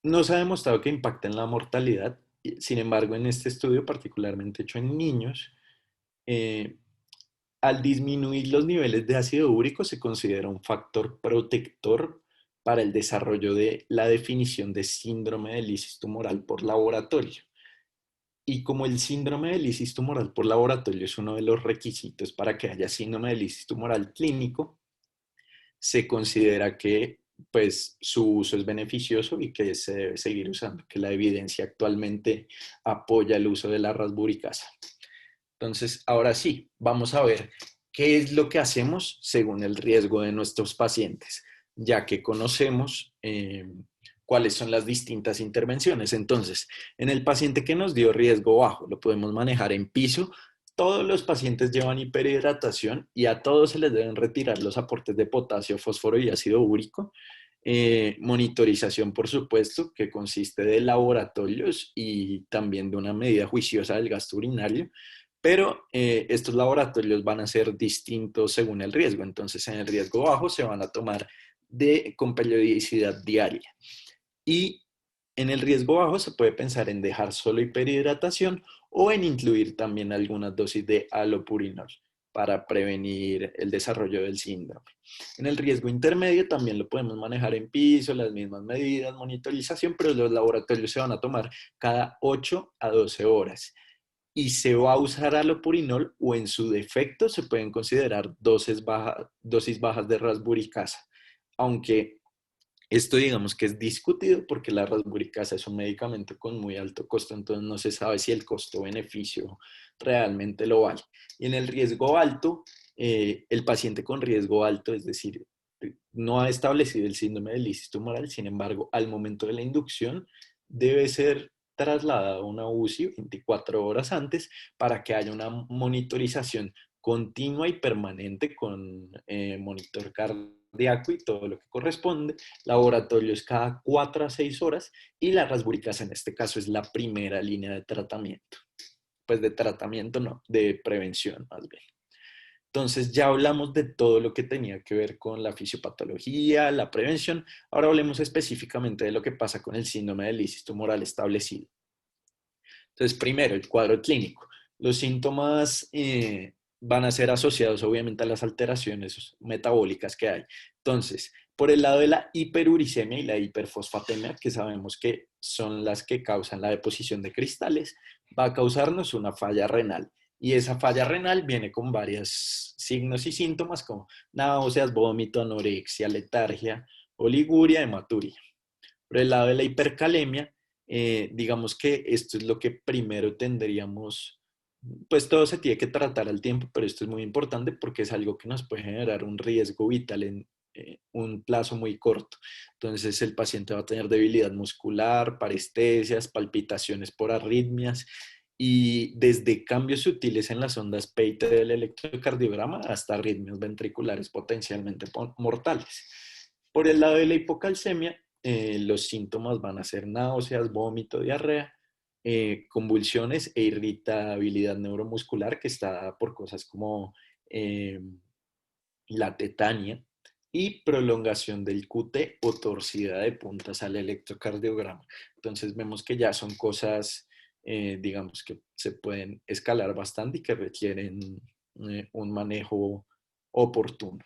no se ha demostrado que impacte en la mortalidad. Sin embargo, en este estudio, particularmente hecho en niños, eh, al disminuir los niveles de ácido úrico se considera un factor protector para el desarrollo de la definición de síndrome de lisis tumoral por laboratorio. Y como el síndrome de lisis tumoral por laboratorio es uno de los requisitos para que haya síndrome de lisis tumoral clínico, se considera que pues su uso es beneficioso y que se debe seguir usando, que la evidencia actualmente apoya el uso de la rasburicasa. Entonces, ahora sí, vamos a ver qué es lo que hacemos según el riesgo de nuestros pacientes, ya que conocemos cuáles son las distintas intervenciones. Entonces, en el paciente que nos dio riesgo bajo, lo podemos manejar en piso. Todos los pacientes llevan hiperhidratación y a todos se les deben retirar los aportes de potasio, fósforo y ácido úrico. Monitorización, por supuesto, que consiste de laboratorios y también de una medida juiciosa del gasto urinario, pero estos laboratorios van a ser distintos según el riesgo. Entonces, en el riesgo bajo se van a tomar con periodicidad diaria. Y en el riesgo bajo se puede pensar en dejar solo hiperhidratación o en incluir también algunas dosis de allopurinol para prevenir el desarrollo del síndrome. En el riesgo intermedio también lo podemos manejar en piso, las mismas medidas, monitorización, pero los laboratorios se van a tomar cada 8 a 12 horas y se va a usar allopurinol o en su defecto se pueden considerar dosis bajas de rasburicasa, aunque esto digamos que es discutido porque la rasburicasa es un medicamento con muy alto costo, entonces no se sabe si el costo-beneficio realmente lo vale. Y en el riesgo alto, el paciente con riesgo alto, es decir, no ha establecido el síndrome de lisis tumoral, sin embargo, al momento de la inducción debe ser trasladado a una UCI 24 horas antes para que haya una monitorización continua y permanente con monitor cardíaco y todo lo que corresponde, laboratorios cada 4 a 6 horas y la rasburicasa en este caso es la primera línea de tratamiento. Pues de tratamiento no, de prevención más bien. Entonces ya hablamos de todo lo que tenía que ver con la fisiopatología, la prevención. Ahora hablemos específicamente de lo que pasa con el síndrome de lisis tumoral establecido. Entonces, primero, el cuadro clínico. Los síntomas van a ser asociados obviamente a las alteraciones metabólicas que hay. Entonces, por el lado de la hiperuricemia y la hiperfosfatemia, que sabemos que son las que causan la deposición de cristales, va a causarnos una falla renal. Y esa falla renal viene con varios signos y síntomas como náuseas, vómito, anorexia, letargia, oliguria, hematuria. Por el lado de la hipercalemia, digamos que esto es lo que primero tendríamos, pues todo se tiene que tratar al tiempo, pero esto es muy importante porque es algo que nos puede generar un riesgo vital en un plazo muy corto. Entonces el paciente va a tener debilidad muscular, parestesias, palpitaciones por arritmias y desde cambios sutiles en las ondas PEIT del electrocardiograma hasta arritmias ventriculares potencialmente mortales. Por el lado de la hipocalcemia, los síntomas van a ser náuseas, vómito, diarrea, convulsiones e irritabilidad neuromuscular que está dada por cosas como la tetania y prolongación del QT o torcida de puntas al electrocardiograma. Entonces vemos que ya son cosas, digamos, que se pueden escalar bastante y que requieren un manejo oportuno.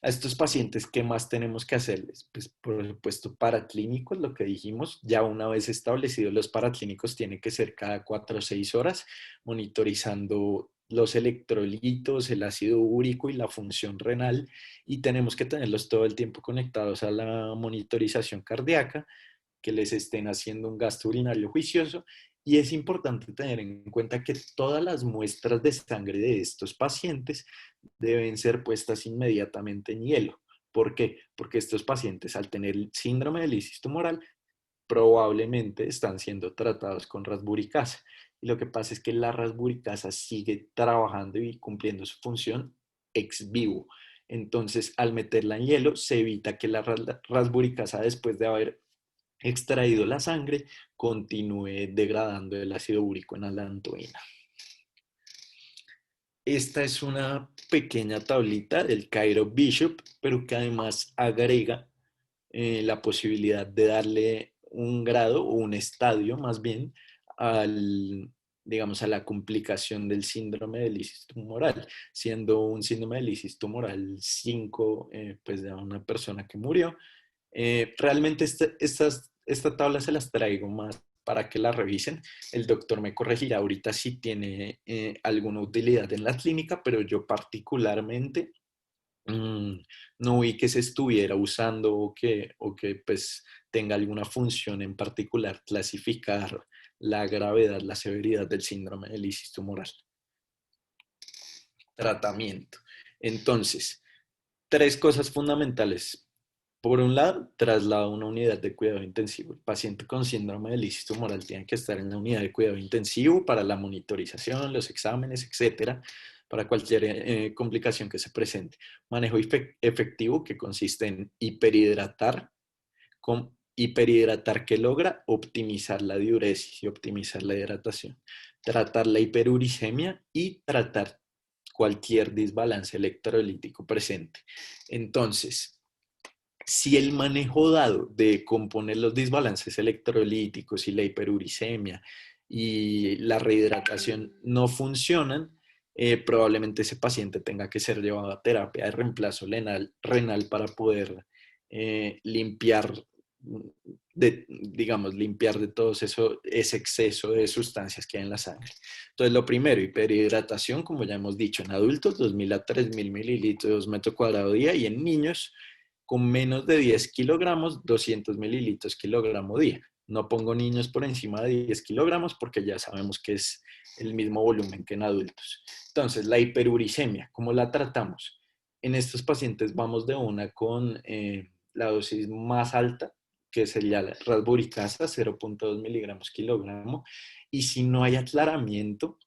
A estos pacientes, ¿qué más tenemos que hacerles? Pues por supuesto, paraclínicos, lo que dijimos, ya una vez establecidos los paraclínicos, tiene que ser cada 4 o 6 horas, monitorizando los electrolitos, el ácido úrico y la función renal, y tenemos que tenerlos todo el tiempo conectados a la monitorización cardíaca, que les estén haciendo un gasto urinario juicioso. Y es importante tener en cuenta que todas las muestras de sangre de estos pacientes deben ser puestas inmediatamente en hielo. ¿Por qué? Porque estos pacientes al tener el síndrome de lisis tumoral probablemente están siendo tratados con rasburicasa. Y lo que pasa es que la rasburicasa sigue trabajando y cumpliendo su función ex vivo. Entonces, al meterla en hielo, se evita que la rasburicasa, después de haber extraído la sangre, continúe degradando el ácido úrico en alantoína. Esta es una pequeña tablita del Cairo Bishop, pero que además agrega la posibilidad de darle un grado o un estadio más bien al, digamos, a la complicación del síndrome de lisis tumoral, siendo un síndrome de lisis tumoral 5, pues de una persona que murió. Realmente esta tabla se las traigo más para que la revisen. El doctor me corregirá ahorita si tiene alguna utilidad en la clínica, pero yo particularmente mm, no vi que se estuviera usando o que pues tenga alguna función en particular clasificar la gravedad, la severidad del síndrome de lisis tumoral. Tratamiento. Entonces, tres cosas fundamentales. Por un lado, traslado a una unidad de cuidado intensivo. El paciente con síndrome de lisis tumoral tiene que estar en la unidad de cuidado intensivo para la monitorización, los exámenes, etcétera, para cualquier complicación que se presente. Manejo efectivo que consiste en hiperhidratar, con hiperhidratar que logra optimizar la diuresis y optimizar la hidratación. Tratar la hiperuricemia y tratar cualquier desbalance electrolítico presente. Entonces, si el manejo dado de componer los desbalances electrolíticos y la hiperuricemia y la rehidratación no funcionan, probablemente ese paciente tenga que ser llevado a terapia de reemplazo renal para poder limpiar, digamos, limpiar de todo eso, ese exceso de sustancias que hay en la sangre. Entonces, lo primero, hiperhidratación, como ya hemos dicho, en adultos, 2.000 a 3.000 mililitros metro cuadrado día, y en niños, con menos de 10 kilogramos, 200 mililitros kilogramo día. No pongo niños por encima de 10 kilogramos porque ya sabemos que es el mismo volumen que en adultos. Entonces, la hiperuricemia, ¿cómo la tratamos? En estos pacientes vamos de una con la dosis más alta, que sería la rasburicasa, 0.2 miligramos kilogramo, y si no hay aclaramiento,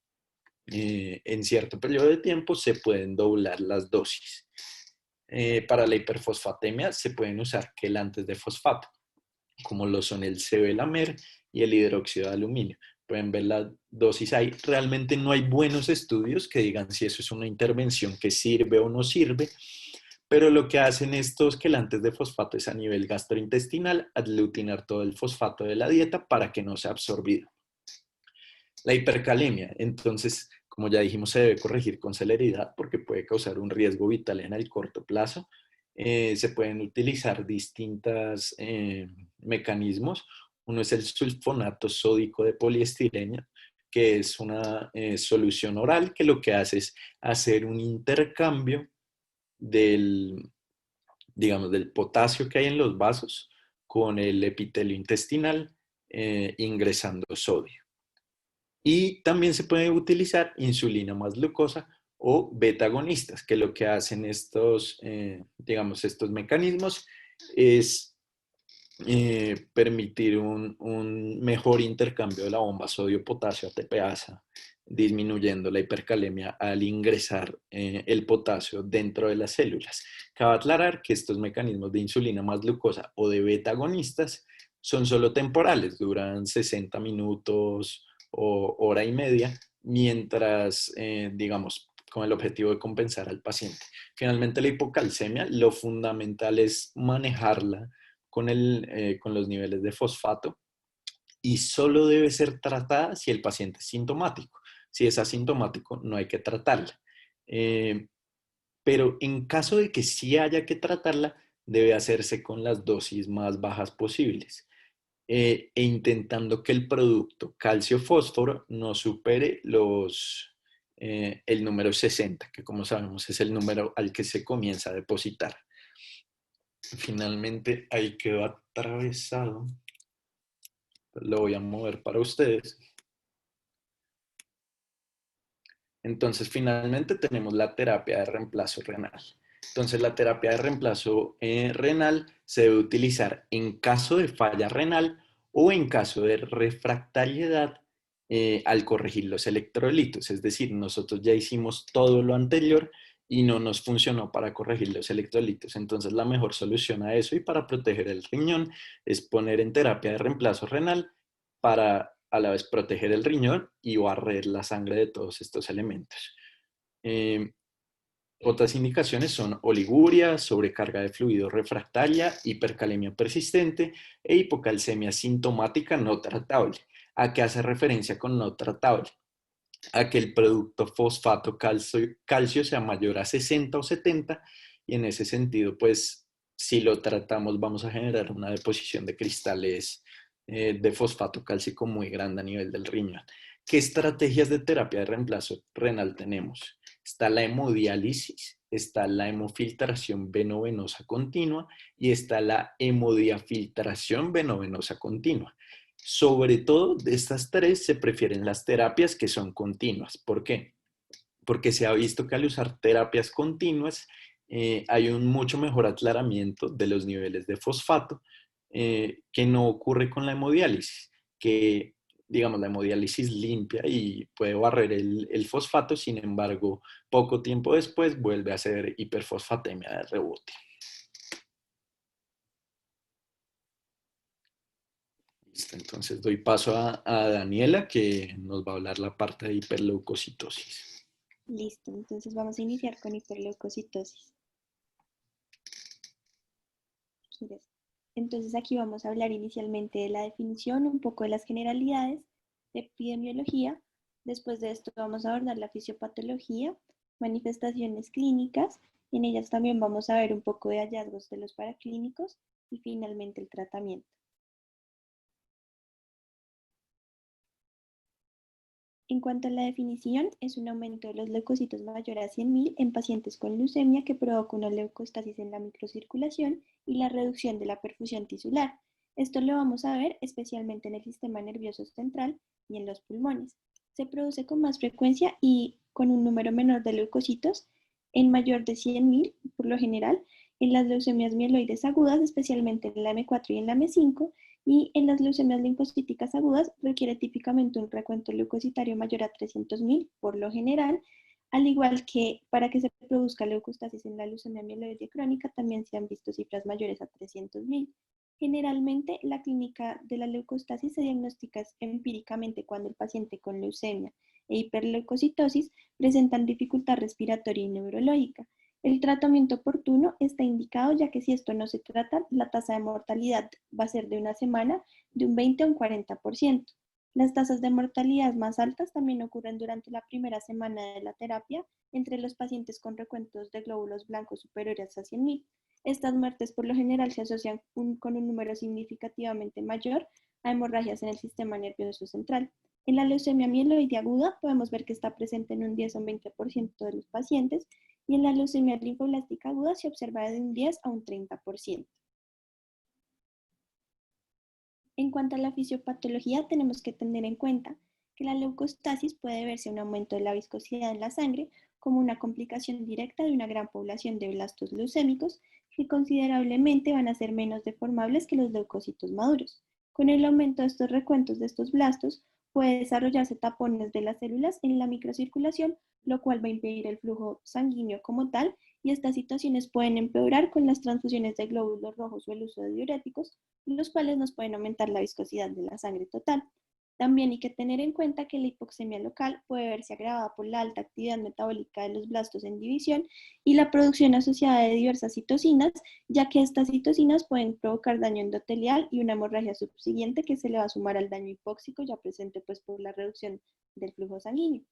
en cierto periodo de tiempo se pueden doblar las dosis. Para la hiperfosfatemia se pueden usar quelantes de fosfato, como lo son el cebelamer y el hidróxido de aluminio. Pueden ver la dosis ahí. Realmente no hay buenos estudios que digan si eso es una intervención que sirve o no sirve, pero lo que hacen estos quelantes de fosfato es a nivel gastrointestinal aglutinar todo el fosfato de la dieta para que no sea absorbido. La hipercalemia, entonces, como ya dijimos, se debe corregir con celeridad porque puede causar un riesgo vital en el corto plazo. Se pueden utilizar distintos mecanismos. Uno es el sulfonato sódico de poliestireno, que es una solución oral que lo que hace es hacer un intercambio del, digamos, del potasio que hay en los vasos con el epitelio intestinal, ingresando sodio. Y también se puede utilizar insulina más glucosa o beta-agonistas, que lo que hacen estos, digamos, estos mecanismos es permitir un mejor intercambio de la bomba sodio-potasio ATPasa, disminuyendo la hipercalemia al ingresar el potasio dentro de las células. Cabe aclarar que estos mecanismos de insulina más glucosa o de beta-agonistas son solo temporales, duran 60 minutos o hora y media, mientras, digamos, con el objetivo de compensar al paciente. Finalmente, la hipocalcemia, lo fundamental es manejarla con los niveles de fosfato, y solo debe ser tratada si el paciente es sintomático. Si es asintomático, no hay que tratarla. Pero en caso de que sí haya que tratarla, debe hacerse con las dosis más bajas posibles, e intentando que el producto calcio-fósforo no supere el número 60, que como sabemos es el número al que se comienza a depositar. Finalmente ahí quedó atravesado. Lo voy a mover para ustedes. Entonces, finalmente tenemos la terapia de reemplazo renal. Entonces, la terapia de reemplazo renal se debe utilizar en caso de falla renal o en caso de refractariedad al corregir los electrolitos. Es decir, nosotros ya hicimos todo lo anterior y no nos funcionó para corregir los electrolitos. Entonces, la mejor solución a eso y para proteger el riñón es poner en terapia de reemplazo renal para a la vez proteger el riñón y barrer la sangre de todos estos elementos. Eh, Otras indicaciones son oliguria, sobrecarga de fluido refractaria, hipercalemia persistente e hipocalcemia sintomática no tratable. ¿A qué hace referencia con no tratable? A que el producto fosfato calcio sea mayor a 60 o 70 y en ese sentido, pues, si lo tratamos vamos a generar una deposición de cristales de fosfato cálcico muy grande a nivel del riñón. ¿Qué estrategias de terapia de reemplazo renal tenemos? Está la hemodiálisis, está la hemofiltración venovenosa continua y está la hemodiafiltración venovenosa continua. Sobre todo de estas tres se prefieren las terapias que son continuas. ¿Por qué? Porque se ha visto que al usar terapias continuas hay un mucho mejor aclaramiento de los niveles de fosfato que no ocurre con la hemodiálisis, que digamos la hemodiálisis limpia y puede barrer el fosfato, sin embargo, poco tiempo después vuelve a ser hiperfosfatemia de rebote. Listo, entonces doy paso a Daniela que nos va a hablar la parte de hiperleucocitosis.
Listo, entonces vamos a iniciar con hiperleucocitosis. ¿Quieres? Entonces aquí vamos a hablar inicialmente de la definición, un poco de las generalidades, de epidemiología. Después de esto vamos a abordar la fisiopatología, manifestaciones clínicas. En ellas también vamos a ver un poco de hallazgos de los paraclínicos y finalmente el tratamiento. En cuanto a la definición, es un aumento de los leucocitos mayor a 100.000 en pacientes con leucemia que provoca una leucostasis en la microcirculación y la reducción de la perfusión tisular. Esto lo vamos a ver especialmente en el sistema nervioso central y en los pulmones. Se produce con más frecuencia y con un número menor de leucocitos, en mayor de 100.000 por lo general, en las leucemias mieloides agudas, especialmente en la M4 y en la M5, y en las leucemias linfocíticas agudas requiere típicamente un recuento leucocitario mayor a 300.000 por lo general, al igual que para que se produzca leucostasis en la leucemia mieloide crónica también se han visto cifras mayores a 300.000. Generalmente la clínica de la leucostasis se diagnostica empíricamente cuando el paciente con leucemia e hiperleucocitosis presentan dificultad respiratoria y neurológica. El tratamiento oportuno está indicado ya que si esto no se trata, la tasa de mortalidad va a ser de una semana de un 20 a un 40%. Las tasas de mortalidad más altas también ocurren durante la primera semana de la terapia entre los pacientes con recuentos de glóbulos blancos superiores a 100.000. Estas muertes por lo general se asocian con un número significativamente mayor a hemorragias en el sistema nervioso central. En la leucemia mieloide aguda podemos ver que está presente en un 10 o un 20% de los pacientes y en la leucemia linfoblástica aguda se observa de un 10 a un 30%. En cuanto a la fisiopatología, tenemos que tener en cuenta que la leucostasis puede verse un aumento de la viscosidad en la sangre como una complicación directa de una gran población de blastos leucémicos que considerablemente van a ser menos deformables que los leucocitos maduros. Con el aumento de estos recuentos de estos blastos, puede desarrollarse tapones de las células en la microcirculación, lo cual va a impedir el flujo sanguíneo como tal, y estas situaciones pueden empeorar con las transfusiones de glóbulos rojos o el uso de diuréticos, los cuales nos pueden aumentar la viscosidad de la sangre total. También hay que tener en cuenta que la hipoxemia local puede verse agravada por la alta actividad metabólica de los blastos en división y la producción asociada de diversas citocinas, ya que estas citocinas pueden provocar daño endotelial y una hemorragia subsiguiente que se le va a sumar al daño hipóxico ya presente pues por la reducción del flujo sanguíneo.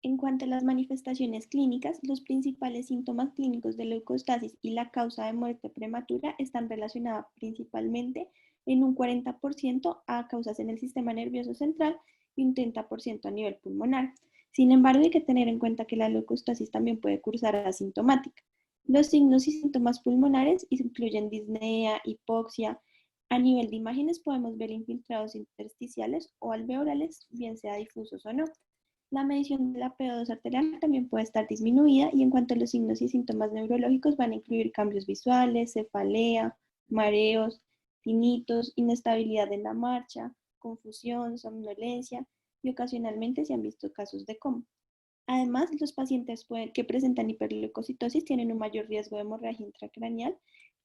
En cuanto a las manifestaciones clínicas, los principales síntomas clínicos de leucostasis y la causa de muerte prematura están relacionadas principalmente en un 40% a causas en el sistema nervioso central y un 30% a nivel pulmonar. Sin embargo, hay que tener en cuenta que la leucostasis también puede cursar asintomática. Los signos y síntomas pulmonares incluyen disnea, hipoxia. A nivel de imágenes podemos ver infiltrados intersticiales o alveolales, bien sea difusos o no. La medición de la PO2 arterial también puede estar disminuida y en cuanto a los signos y síntomas neurológicos van a incluir cambios visuales, cefalea, mareos, tinitos, inestabilidad en la marcha, confusión, somnolencia y ocasionalmente se han visto casos de coma. Además, los pacientes que presentan hiperleucocitosis tienen un mayor riesgo de hemorragia intracraneal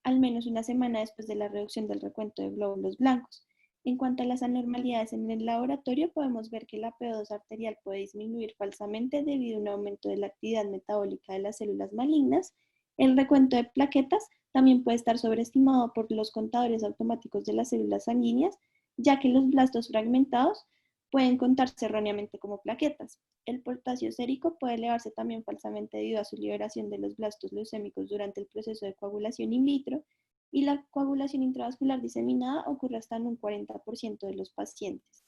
al menos una semana después de la reducción del recuento de glóbulos blancos. En cuanto a las anormalidades en el laboratorio, podemos ver que la PO2 arterial puede disminuir falsamente debido a un aumento de la actividad metabólica de las células malignas. El recuento de plaquetas también puede estar sobreestimado por los contadores automáticos de las células sanguíneas, ya que los blastos fragmentados pueden contarse erróneamente como plaquetas. El potasio sérico puede elevarse también falsamente debido a su liberación de los blastos leucémicos durante el proceso de coagulación in vitro, y la coagulación intravascular diseminada ocurre hasta en un 40% de los pacientes.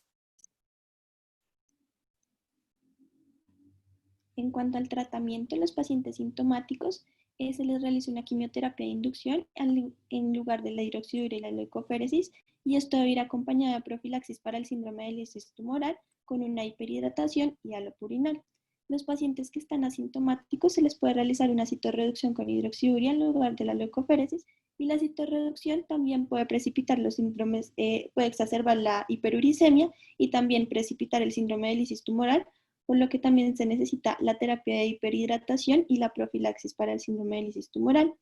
En cuanto al tratamiento, los pacientes sintomáticos se les realiza una quimioterapia de inducción en lugar de la hidroxidura y la leucoféresis, y esto debe ir acompañado de profilaxis para el síndrome de lisis tumoral con una hiperhidratación y alopurinol. Los pacientes que están asintomáticos se les puede realizar una citorreducción con hidroxiduria en lugar de la leucoféresis, y la citorreducción también puede precipitar los síndromes, puede exacerbar la hiperuricemia y también precipitar el síndrome de lisis tumoral, por lo que también se necesita la terapia de hiperhidratación y la profilaxis para el síndrome de lisis tumoral.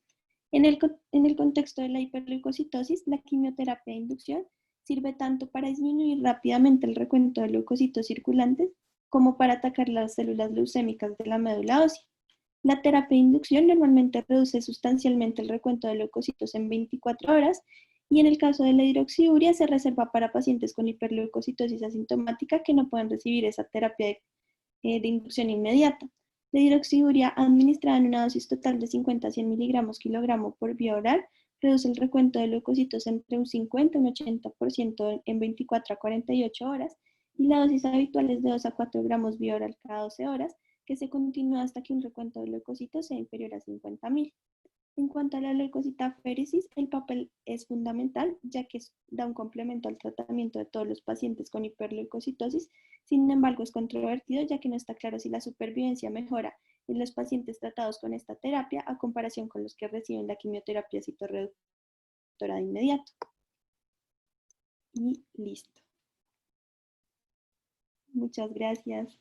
En el contexto de la hiperleucocitosis, la quimioterapia de inducción sirve tanto para disminuir rápidamente el recuento de leucocitos circulantes como para atacar las células leucémicas de la médula ósea. La terapia de inducción normalmente reduce sustancialmente el recuento de leucocitos en 24 horas, y en el caso de la hidroxiduria se reserva para pacientes con hiperleucocitosis asintomática que no pueden recibir esa terapia de inducción inmediata. La hidroxiduria administrada en una dosis total de 50 a 100 miligramos kilogramo por vía oral reduce el recuento de leucocitos entre un 50 y un 80% en 24 a 48 horas, y la dosis habitual es de 2 a 4 gramos vía oral cada 12 horas, que se continúa hasta que un recuento de leucocitos sea inferior a 50.000. En cuanto a la leucocitaféresis, el papel es fundamental, ya que da un complemento al tratamiento de todos los pacientes con hiperleucocitosis. Sin embargo, es controvertido, ya que no está claro si la supervivencia mejora en los pacientes tratados con esta terapia a comparación con los que reciben la quimioterapia citorreductora de inmediato. Y listo. Muchas gracias.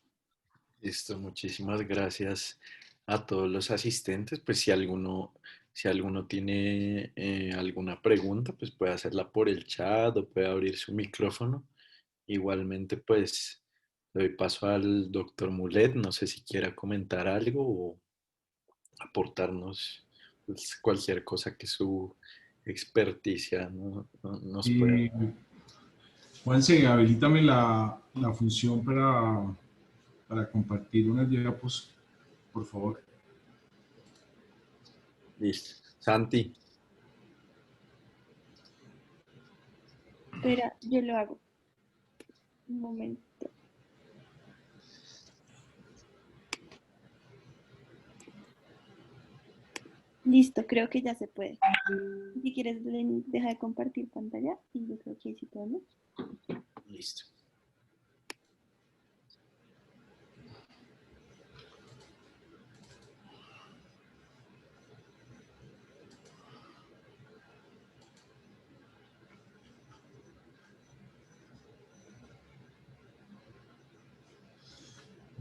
Listo, muchísimas gracias a todos los asistentes. Pues si alguno tiene alguna pregunta, pues puede hacerla por el chat o puede abrir su micrófono. Igualmente, pues le doy paso al doctor Mulet. No sé si quiera comentar algo o aportarnos pues, cualquier cosa que su experticia nos pueda.
Juanse, habilítame la función para compartir unas diapos, por favor.
Listo. Santi.
Espera, yo lo hago. Un momento. Listo, creo que ya se puede. Si quieres, deja de compartir pantalla y yo creo que ahí sí podemos.
Listo.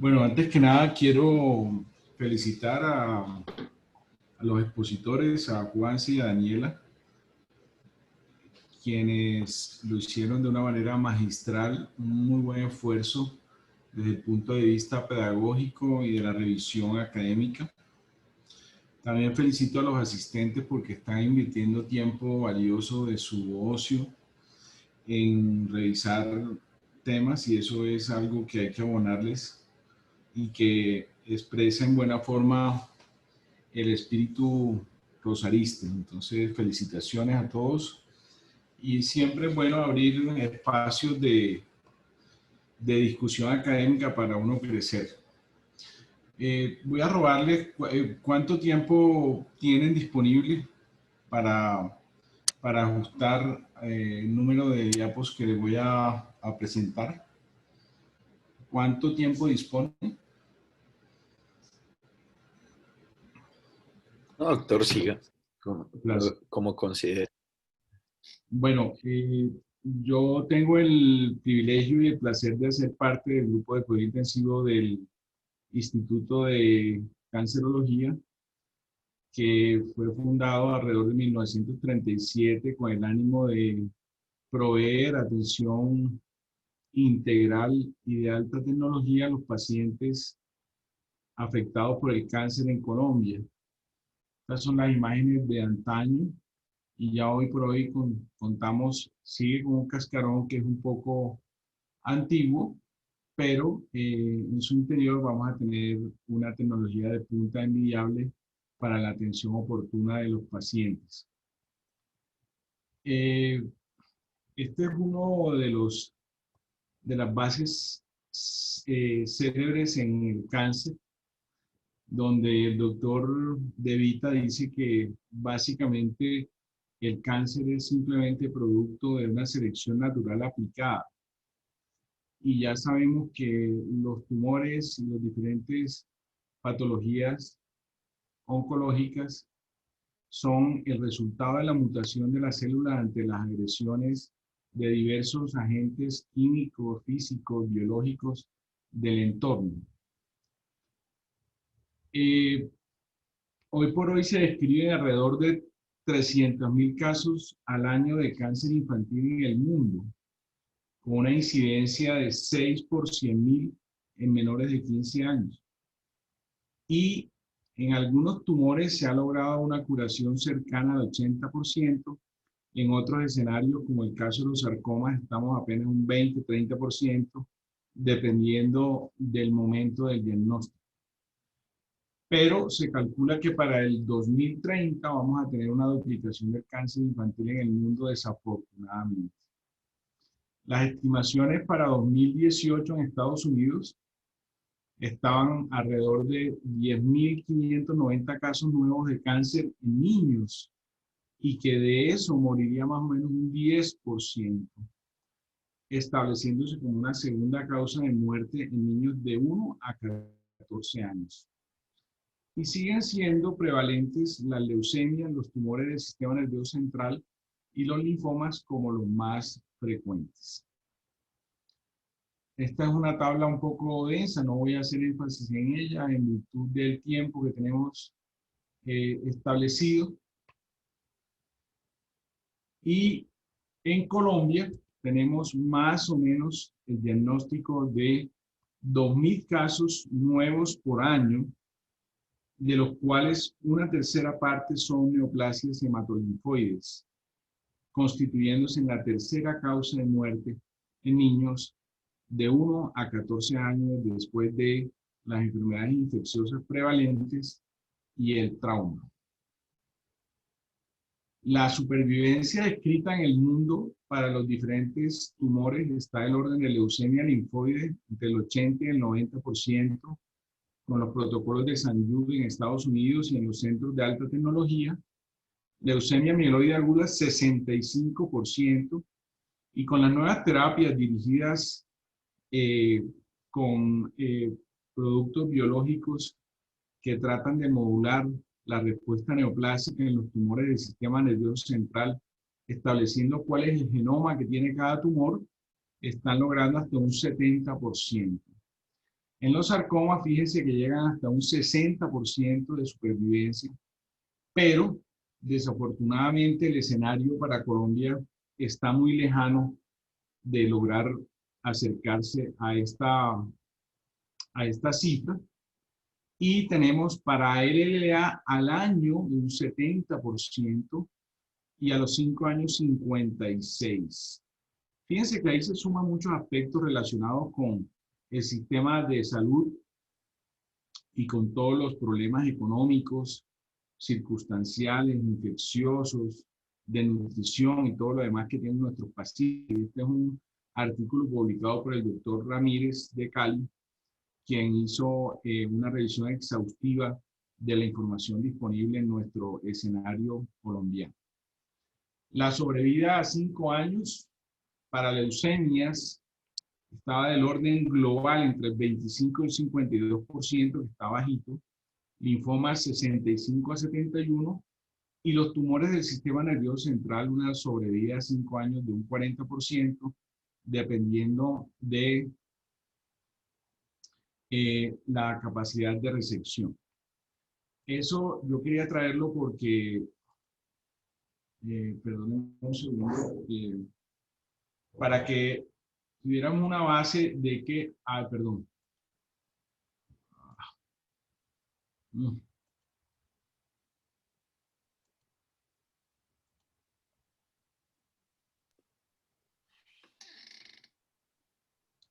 Bueno, antes que nada quiero felicitar a los expositores, a Juanse y a Daniela, quienes lo hicieron de una manera magistral, un muy buen esfuerzo desde el punto de vista pedagógico y de la revisión académica. También felicito a los asistentes porque están invirtiendo tiempo valioso de su ocio en revisar temas, y eso es algo que hay que abonarles y que expresa en buena forma el espíritu rosarista. Entonces, felicitaciones a todos, y siempre es bueno abrir espacios de discusión académica para uno crecer. Voy a robarles cuánto tiempo tienen disponible para ajustar el número de diapos que les voy a presentar. ¿Cuánto tiempo disponen?
No, doctor, siga
Gracias.
como considere.
Bueno, yo tengo el privilegio y el placer de ser parte del grupo de cuidado intensivo del Instituto de Cancerología, que fue fundado alrededor de 1937 con el ánimo de proveer atención integral y de alta tecnología a los pacientes afectados por el cáncer en Colombia. Estas son las imágenes de antaño y ya hoy por hoy contamos, sigue con un cascarón que es un poco antiguo, pero en su interior vamos a tener una tecnología de punta envidiable para la atención oportuna de los pacientes. Este es uno de las bases célebres en el cáncer, donde el doctor De Vita dice que básicamente el cáncer es simplemente producto de una selección natural aplicada. Y ya sabemos que los tumores y las diferentes patologías oncológicas son el resultado de la mutación de la célula ante las agresiones de diversos agentes químicos, físicos, biológicos del entorno. Hoy por hoy se describen alrededor de 300.000 casos al año de cáncer infantil en el mundo, con una incidencia de 6 por 100.000 en menores de 15 años. Y en algunos tumores se ha logrado una curación cercana al 80%, en otros escenarios, como el caso de los sarcomas, estamos apenas un 20-30%, dependiendo del momento del diagnóstico. Pero se calcula que para el 2030 vamos a tener una duplicación del cáncer infantil en el mundo, desafortunadamente. Las estimaciones para 2018 en Estados Unidos estaban alrededor de 10.590 casos nuevos de cáncer en niños y que de eso moriría más o menos un 10%, estableciéndose como una segunda causa de muerte en niños de 1 a 14 años. Y siguen siendo prevalentes las leucemias, los tumores del sistema nervioso central y los linfomas como los más frecuentes. Esta es una tabla un poco densa, no voy a hacer énfasis en ella en virtud del tiempo que tenemos establecido. Y en Colombia tenemos más o menos el diagnóstico de 2.000 casos nuevos por año, de los cuales una tercera parte son neoplasias hematolinfoides, constituyéndose en la tercera causa de muerte en niños de 1 a 14 años después de las enfermedades infecciosas prevalentes y el trauma. La supervivencia descrita en el mundo para los diferentes tumores está del orden de leucemia linfoide entre el 80 y el 90%, con los protocolos de San Jude en Estados Unidos y en los centros de alta tecnología. Leucemia mieloide aguda, 65%, y con las nuevas terapias dirigidas con productos biológicos que tratan de modular la respuesta neoplásica en los tumores del sistema nervioso central, estableciendo cuál es el genoma que tiene cada tumor, están logrando hasta un 70%. En los sarcomas, fíjense que llegan hasta un 60% de supervivencia, pero desafortunadamente el escenario para Colombia está muy lejano de lograr acercarse a esta cifra. Y tenemos para LLA al año un 70% y a los 5 años 56%. Fíjense que ahí se suman muchos aspectos relacionados con el sistema de salud y con todos los problemas económicos, circunstanciales, infecciosos, de nutrición y todo lo demás que tienen nuestros pacientes. Este es un artículo publicado por el doctor Ramírez de Cali, quien hizo una revisión exhaustiva de la información disponible en nuestro escenario colombiano. La sobrevida a 5 años para leucemias estaba del orden global entre el 25 y el 52%, que está bajito, linfomas 65 a 71, y los tumores del sistema nervioso central una sobrevida a 5 años de un 40%, dependiendo de la capacidad de resección. Eso yo quería traerlo porque, perdón un segundo, para que tuviéramos una base de que, perdón. Mm.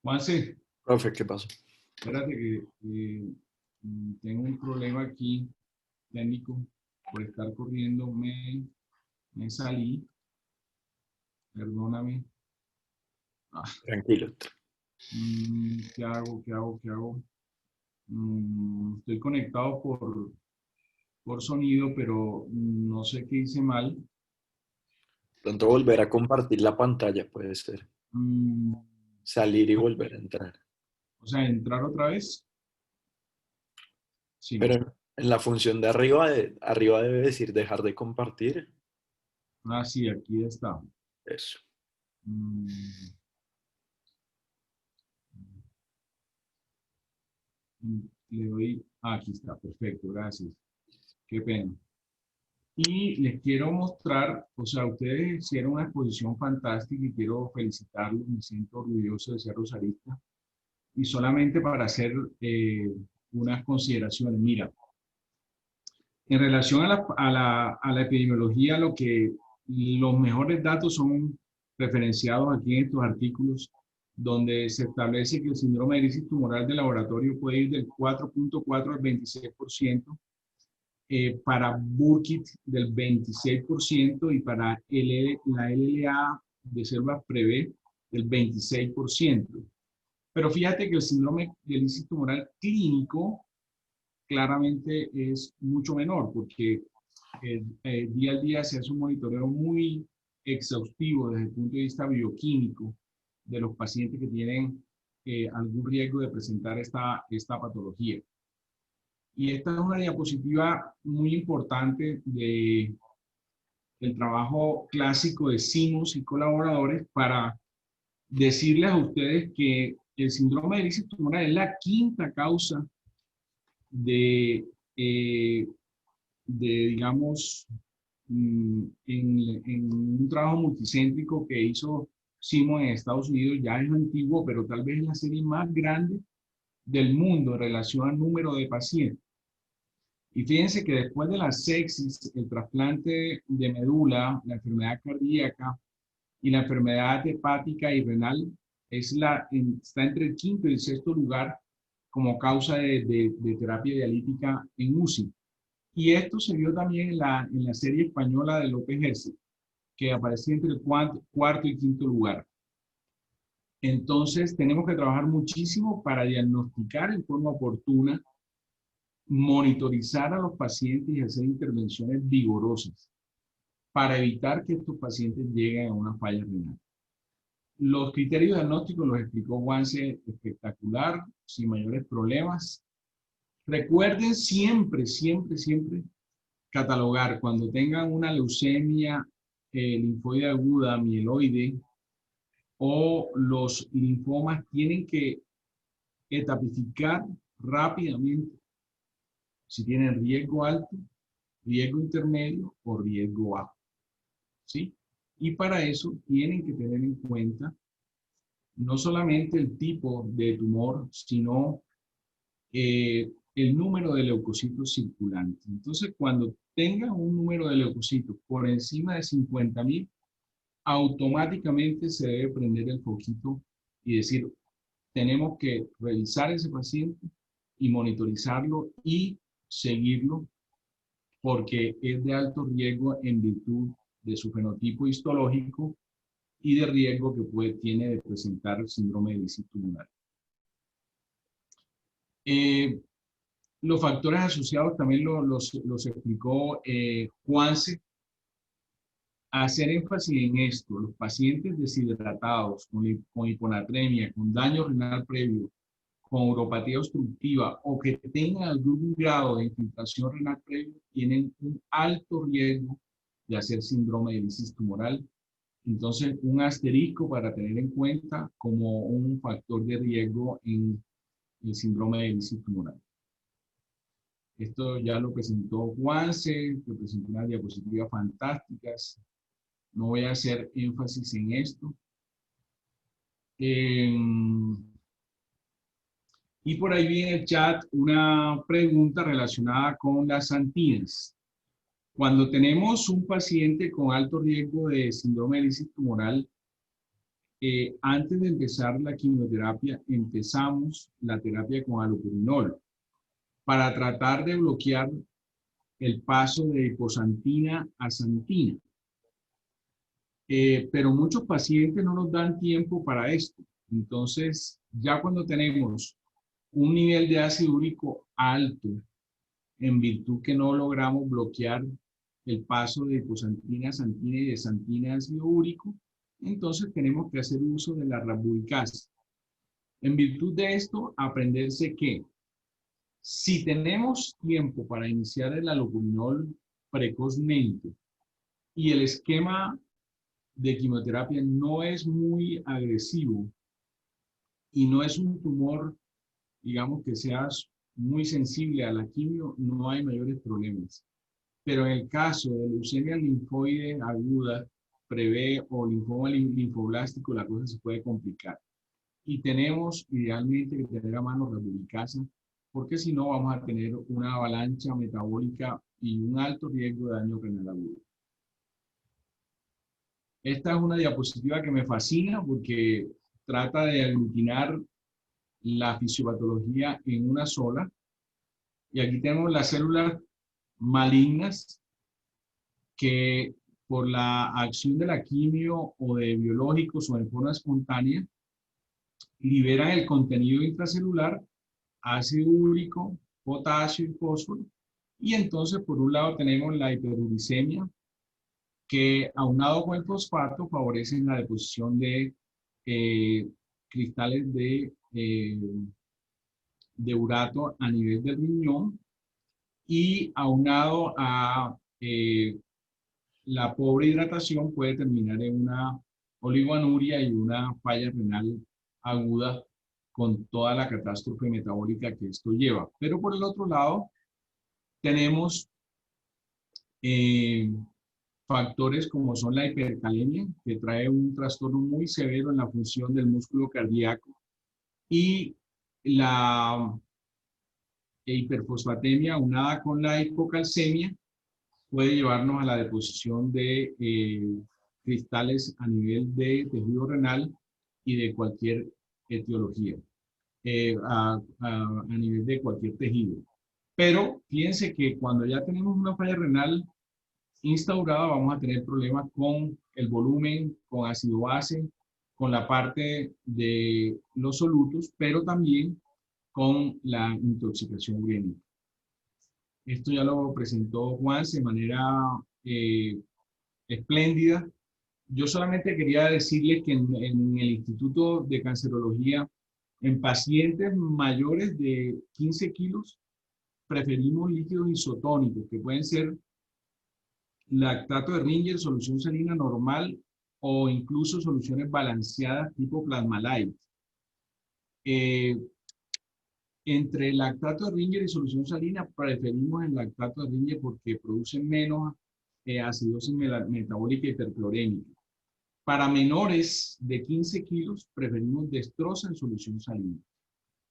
Juanse,
Profe, ¿qué pasó?
espérate que tengo un problema aquí técnico. Por estar corriendo me salí. Perdóname.
Tranquilo.
¿Qué hago? ¿Qué hago? ¿Qué hago? Estoy conectado por sonido, pero no sé qué hice mal.
Pronto volver a compartir la pantalla puede ser.
Mm,
Salir y volver a entrar.
o sea, entrar otra vez. Sí.
Pero en la función de arriba debe decir dejar de compartir.
Sí, aquí está.
Eso.
Mm, Le doy. Aquí está, perfecto, gracias. Qué pena. Y les quiero mostrar, o sea, ustedes hicieron una exposición fantástica y quiero felicitarlos, me siento orgulloso de ser rosarista. Y solamente para hacer unas consideraciones, mira, en relación a la epidemiología, los mejores datos son referenciados aquí en estos artículos, donde se establece que el síndrome de crisis tumoral de laboratorio puede ir del 4.4 al 26%, para Burkitt del 26% y para la LLA de células Prevé del 26%. Pero fíjate que el síndrome de crisis tumoral clínico claramente es mucho menor, porque día a día se hace un monitoreo muy exhaustivo desde el punto de vista bioquímico de los pacientes que tienen algún riesgo de presentar esta patología. Y esta es una diapositiva muy importante del trabajo clásico de Simons y colaboradores para decirles a ustedes que el síndrome de crisis tumoral es la quinta causa de, eh, digamos, en un trabajo multicéntrico que hizo Simon en Estados Unidos, ya es antiguo, pero tal vez es la serie más grande del mundo en relación al número de pacientes. Y fíjense que después de la sepsis, el trasplante de médula, la enfermedad cardíaca y la enfermedad hepática y renal está entre el quinto y el sexto lugar como causa de terapia dialítica en UCI. Y esto se vio también en la serie española de López Herce, que aparecía entre el cuarto y quinto lugar. Entonces, tenemos que trabajar muchísimo para diagnosticar en forma oportuna, monitorizar a los pacientes y hacer intervenciones vigorosas para evitar que estos pacientes lleguen a una falla renal. Los criterios diagnósticos los explicó Juanse espectacular, sin mayores problemas. Recuerden siempre, siempre, siempre catalogar cuando tengan una leucemia linfoide aguda, mieloide, o los linfomas, tienen que etapificar rápidamente si tienen riesgo alto, riesgo intermedio o riesgo bajo. ¿Sí? Y para eso tienen que tener en cuenta no solamente el tipo de tumor, sino el número de leucocitos circulantes. Entonces, cuando tengan un número de leucocitos por encima de 50.000, automáticamente se debe prender el foquito y decir, tenemos que revisar ese paciente y monitorizarlo y seguirlo porque es de alto riesgo en virtud de su fenotipo histológico y de riesgo que tiene de presentar el síndrome de crisis tumoral. Los factores asociados también los explicó Juanse. Hacer énfasis en esto, los pacientes deshidratados, con hiponatremia, con daño renal previo, con uropatía obstructiva o que tengan algún grado de infiltración renal previo, tienen un alto riesgo de hacer síndrome de crisis tumoral. Entonces, un asterisco para tener en cuenta como un factor de riesgo en el síndrome de crisis tumoral. Esto ya lo presentó Juanse, que presentó unas diapositivas fantásticas. No voy a hacer énfasis en esto. Y por ahí vi en el chat una pregunta relacionada con las antinas. Cuando tenemos un paciente con alto riesgo de síndrome de lisis tumoral, antes de empezar la quimioterapia, empezamos la terapia con allopurinol para tratar de bloquear el paso de hiposantina a santina. Pero muchos pacientes no nos dan tiempo para esto. Entonces, ya cuando tenemos un nivel de ácido úrico alto, en virtud que no logramos bloquear el paso de hiposantina a santina y de santina a ácido úrico, entonces tenemos que hacer uso de la rabburicasa. En virtud de esto, aprenderse que si tenemos tiempo para iniciar el allopurinol precozmente y el esquema de quimioterapia no es muy agresivo y no es un tumor, digamos, que sea muy sensible a la quimio, no hay mayores problemas. Pero en el caso de leucemia linfoide aguda, prevé o linfoma linfoblástico, la cosa se puede complicar. Y tenemos idealmente que tener a mano rabburicasa, porque si no vamos a tener una avalancha metabólica y un alto riesgo de daño renal agudo. Esta es una diapositiva que me fascina porque trata de aglutinar la fisiopatología en una sola. Y aquí tenemos las células malignas que por la acción de la quimio o de biológicos o en forma espontánea liberan el contenido intracelular, ácido úrico, potasio y fósforo. Y entonces por un lado tenemos la hiperuricemia, que aunado con el fosfato favorecen la deposición de cristales de urato a nivel del riñón, y aunado a la pobre hidratación puede terminar en una oligoanuria y una falla renal aguda con toda la catástrofe metabólica que esto lleva. Pero por el otro lado tenemos factores como son la hipercalemia, que trae un trastorno muy severo en la función del músculo cardíaco, y la hiperfosfatemia aunada con la hipocalcemia puede llevarnos a la deposición de cristales a nivel de tejido renal y de cualquier etiología, a nivel de cualquier tejido. Pero fíjense que cuando ya tenemos una falla renal instaurada, vamos a tener problemas con el volumen, con ácido base, con la parte de los solutos, pero también con la intoxicación urémica. Esto ya lo presentó Juan de manera espléndida. Yo solamente quería decirles que en el Instituto de Cancerología, en pacientes mayores de 15 kilos, preferimos líquidos isotónicos, que pueden ser lactato de Ringer, solución salina normal, o incluso soluciones balanceadas tipo Plasma-Lyte. Entre el lactato de Ringer y solución salina, preferimos el lactato de Ringer porque produce menos acidosis metabólica hiperclorémica. Para menores de 15 kilos, preferimos Destroza en solución salina,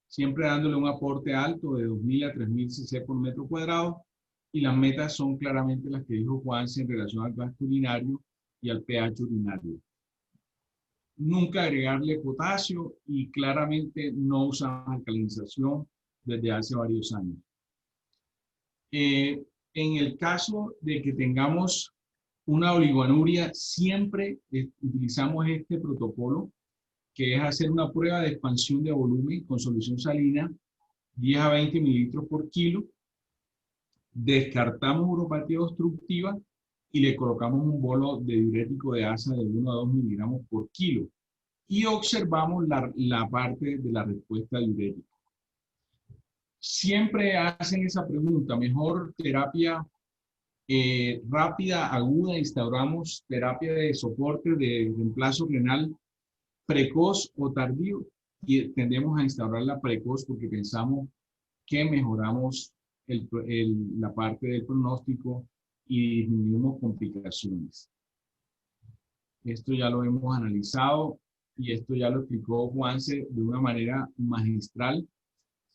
siempre dándole un aporte alto de 2.000 a 3.000 cc por metro cuadrado, y las metas son claramente las que dijo Juanse en relación al gasto urinario y al pH urinario. Nunca agregarle potasio y claramente no usar alcalinización desde hace varios años. En el caso de que tengamos una oligoanuria, siempre utilizamos este protocolo, que es hacer una prueba de expansión de volumen con solución salina 10 a 20 mililitros por kilo. Descartamos uropatía obstructiva y le colocamos un bolo de diurético de asa de 1 a 2 miligramos por kilo. Y observamos la parte de la respuesta diurética. Siempre hacen esa pregunta: mejor terapia rápida, aguda, instauramos terapia de soporte de reemplazo renal precoz o tardío, y tendemos a instaurar la precoz porque pensamos que mejoramos la parte del pronóstico y disminuimos complicaciones. Esto ya lo hemos analizado. y esto ya lo explicó Juanse de una manera magistral.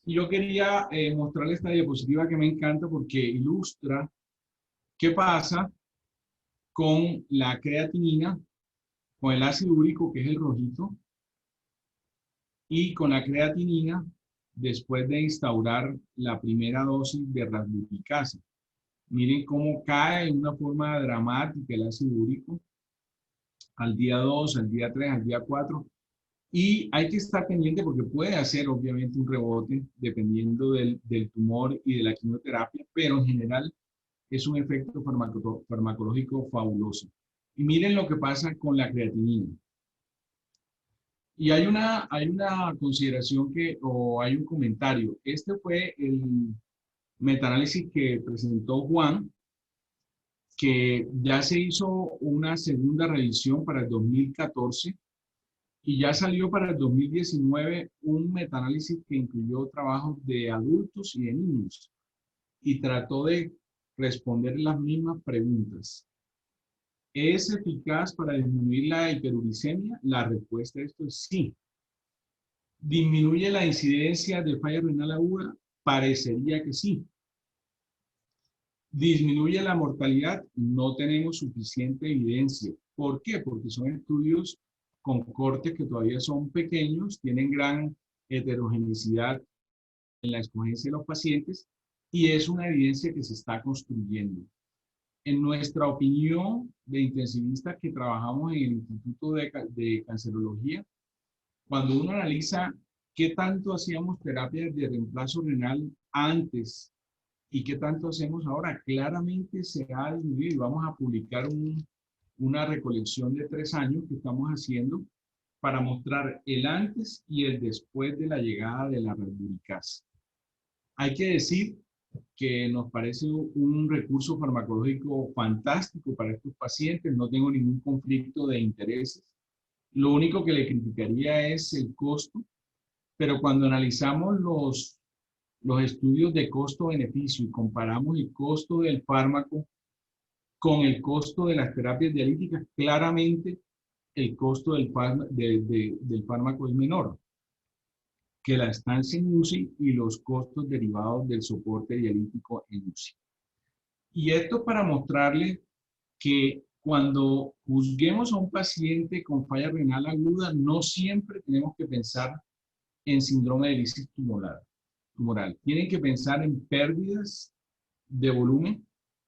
Y yo quería mostrarles esta diapositiva que me encanta porque ilustra qué pasa con la creatinina, con el ácido úrico, que es el rojito, y con la creatinina después de instaurar la primera dosis de rasburicasa. Miren cómo cae en una forma dramática el ácido úrico al día 2, al día 3, al día 4. Y hay que estar pendiente porque puede hacer obviamente un rebote dependiendo del tumor y de la quimioterapia, pero en general es un efecto farmacológico fabuloso. Y miren lo que pasa con la creatinina. Y hay una consideración o hay un comentario. Este fue el metaanálisis que presentó Juan, que ya se hizo una segunda revisión para el 2014 y ya salió para el 2019 un metaanálisis que incluyó trabajos de adultos y de niños y trató de responder las mismas preguntas. ¿Es eficaz para disminuir la hiperuricemia? La respuesta a esto es sí. ¿Disminuye la incidencia de falla renal aguda? Parecería que sí. ¿Disminuye la mortalidad? No tenemos suficiente evidencia. ¿Por qué? Porque son estudios con cortes que todavía son pequeños, tienen gran heterogeneidad en la escogencia de los pacientes y es una evidencia que se está construyendo. En nuestra opinión de intensivistas que trabajamos en el Instituto de Cancerología, cuando uno analiza qué tanto hacíamos terapias de reemplazo renal antes y qué tanto hacemos ahora, claramente se ha disminuido. Vamos a publicar una recolección de 3 años que estamos haciendo para mostrar el antes y el después de la llegada de la rasburicasa. Hay que decir que nos parece un recurso farmacológico fantástico para estos pacientes, no tengo ningún conflicto de intereses. Lo único que le criticaría es el costo, pero cuando analizamos los estudios de costo-beneficio y comparamos el costo del fármaco con el costo de las terapias dialíticas, claramente el costo del fármaco es menor que la estancia en UCI y los costos derivados del soporte dialítico en UCI. Y esto para mostrarles que cuando juzguemos a un paciente con falla renal aguda, no siempre tenemos que pensar en síndrome de lisis tumoral. Tienen que pensar en pérdidas de volumen,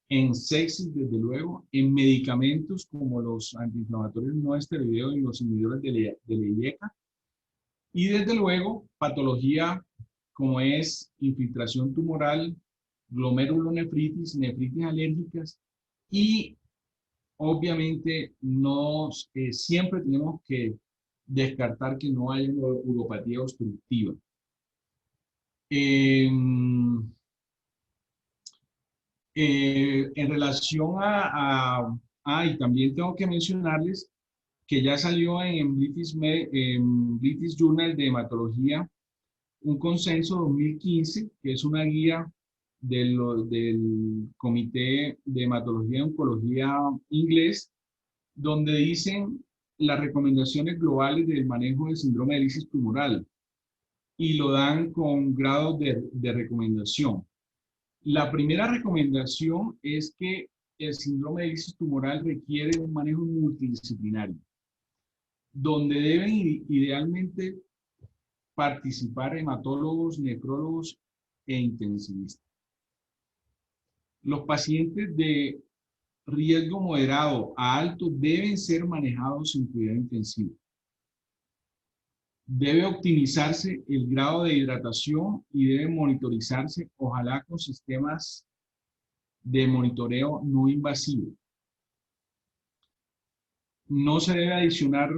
en sepsis, desde luego, en medicamentos como los antiinflamatorios no esteroideos y los inhibidores de la IECA, y desde luego, patología como es infiltración tumoral, glomerulonefritis, nefritis alérgicas y obviamente siempre tenemos que descartar que no haya una uropatía obstructiva. En relación y también tengo que mencionarles que ya salió en British Journal de Hematología un consenso 2015, que es una guía del Comité de Hematología y Oncología inglés, donde dicen las recomendaciones globales del manejo del síndrome de lisis tumoral y lo dan con grados de recomendación. La primera recomendación es que el síndrome de lisis tumoral requiere un manejo multidisciplinario, donde deben idealmente participar hematólogos, nefrólogos e intensivistas. Los pacientes de riesgo moderado a alto deben ser manejados en cuidado intensivo. Debe optimizarse el grado de hidratación y debe monitorizarse, ojalá con sistemas de monitoreo no invasivo. No se debe adicionar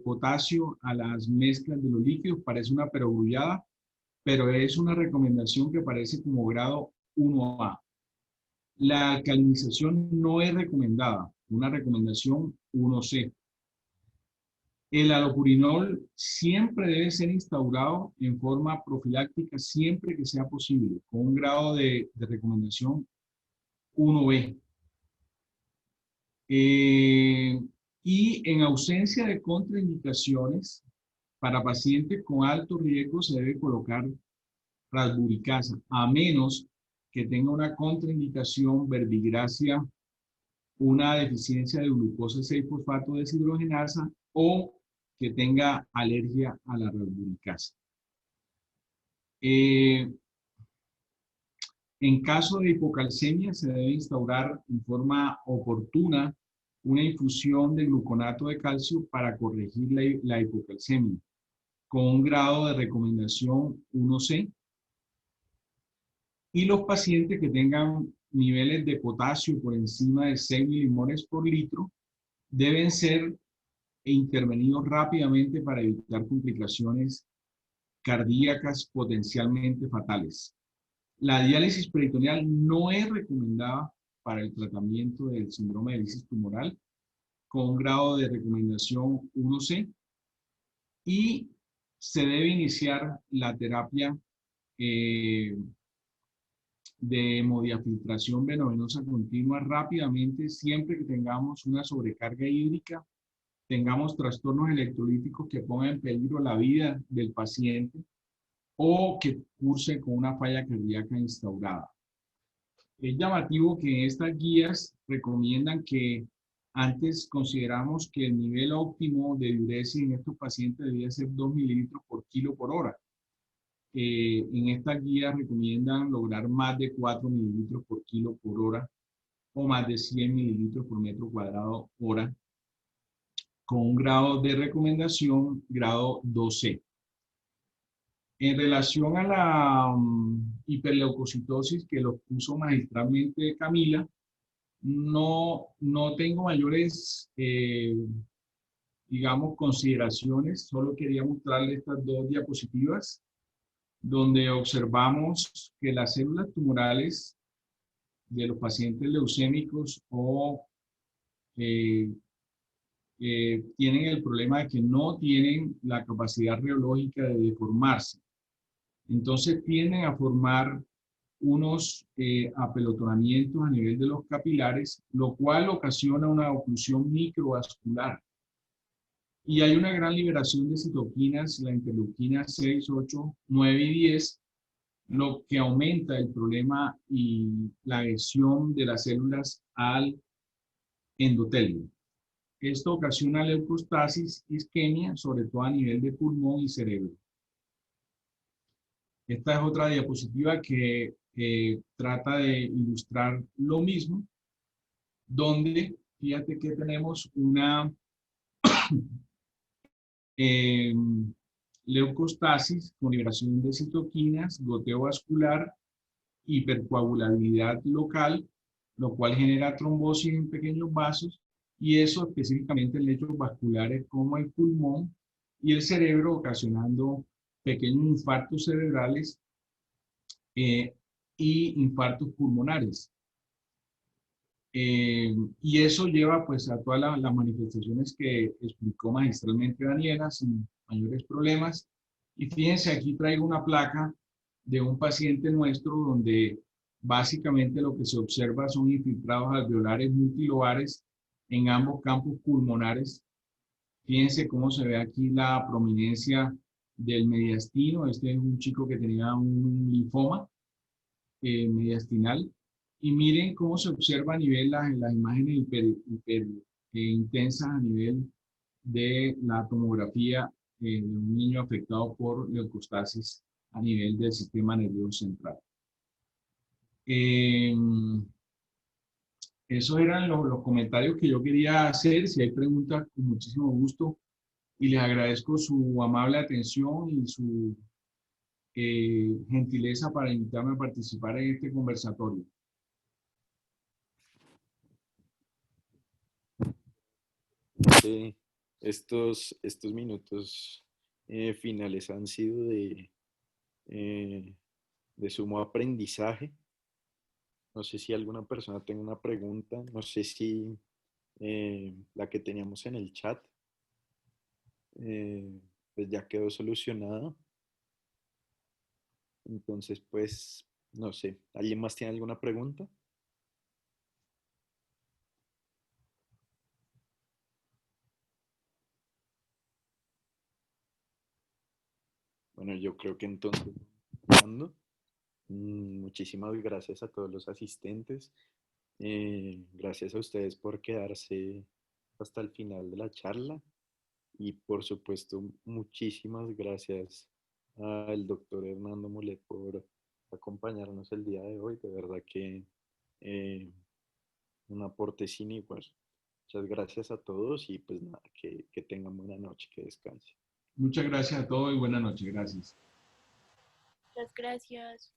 potasio a las mezclas de los líquidos, parece una perogrullada, pero es una recomendación que aparece como grado 1A. La alcalinización no es recomendada, una recomendación 1C. El alopurinol siempre debe ser instaurado en forma profiláctica siempre que sea posible, con un grado de recomendación 1B. Y en ausencia de contraindicaciones, para pacientes con alto riesgo se debe colocar rasburicasa, a menos que tenga una contraindicación verbigracia, una deficiencia de glucosa 6-fosfato deshidrogenasa o que tenga alergia a la rasburicasa. En caso de hipocalcemia se debe instaurar en forma oportuna una infusión de gluconato de calcio para corregir la hipocalcemia con un grado de recomendación 1C. Y los pacientes que tengan niveles de potasio por encima de 6 milimoles por litro deben ser intervenidos rápidamente para evitar complicaciones cardíacas potencialmente fatales. La diálisis peritoneal no es recomendada para el tratamiento del síndrome de lisis tumoral con un grado de recomendación 1C y se debe iniciar la terapia de hemodiafiltración venovenosa continua rápidamente siempre que tengamos una sobrecarga hídrica, tengamos trastornos electrolíticos que pongan en peligro la vida del paciente o que curse con una falla cardíaca instaurada. Es llamativo que en estas guías recomiendan que antes consideramos que el nivel óptimo de diuresis en estos pacientes debía ser 2 mililitros por kilo por hora. En estas guías recomiendan lograr más de 4 mililitros por kilo por hora o más de 100 mililitros por metro cuadrado hora con un grado de recomendación, grado 2C. En relación a la hiperleucocitosis que lo puso magistralmente Camila, no tengo mayores, digamos, consideraciones. Solo quería mostrarle estas dos diapositivas donde observamos que las células tumorales de los pacientes leucémicos tienen el problema de que no tienen la capacidad reológica de deformarse. Entonces tienden a formar unos apelotonamientos a nivel de los capilares, lo cual ocasiona una oclusión microvascular. Y hay una gran liberación de citoquinas, la interleuquina 6, 8, 9 y 10, lo que aumenta el problema y la adhesión de las células al endotelio. Esto ocasiona leucostasis, isquemia, sobre todo a nivel de pulmón y cerebro. Esta es otra diapositiva que trata de ilustrar lo mismo, donde fíjate que tenemos una leucostasis con liberación de citoquinas, goteo vascular, hipercoagulabilidad local, lo cual genera trombosis en pequeños vasos, y eso específicamente en lechos vasculares como el pulmón y el cerebro, ocasionando pequeños infartos cerebrales y infartos pulmonares. Y eso lleva pues a todas las manifestaciones que explicó magistralmente Daniela sin mayores problemas. Y fíjense, aquí traigo una placa de un paciente nuestro donde básicamente lo que se observa son infiltrados alveolares multilobares en ambos campos pulmonares. Fíjense cómo se ve aquí la prominencia del mediastino. Este es un chico que tenía un linfoma mediastinal. Y miren cómo se observa a nivel las imágenes hiper intensas a nivel de la tomografía de un niño afectado por leucostasis a nivel del sistema nervioso central. Esos eran los comentarios que yo quería hacer. Si hay preguntas, con muchísimo gusto. Y les agradezco su amable atención y su gentileza para invitarme a participar en este conversatorio.
Estos minutos finales han sido de sumo aprendizaje. No sé si alguna persona tenga una pregunta, no sé si la que teníamos en el chat pues ya quedó solucionada. Entonces, pues, no sé, ¿alguien más tiene alguna pregunta? Bueno, yo creo que entonces, muchísimas gracias a todos los asistentes. Gracias a ustedes por quedarse hasta el final de la charla. Y por supuesto, muchísimas gracias al doctor Hernando Mulet por acompañarnos el día de hoy. De verdad que eh, un aporte sin igual. Muchas gracias a todos y pues nada, que tengan buena noche, que descansen.
Muchas gracias a todos y buenas noches. Gracias.
Muchas gracias.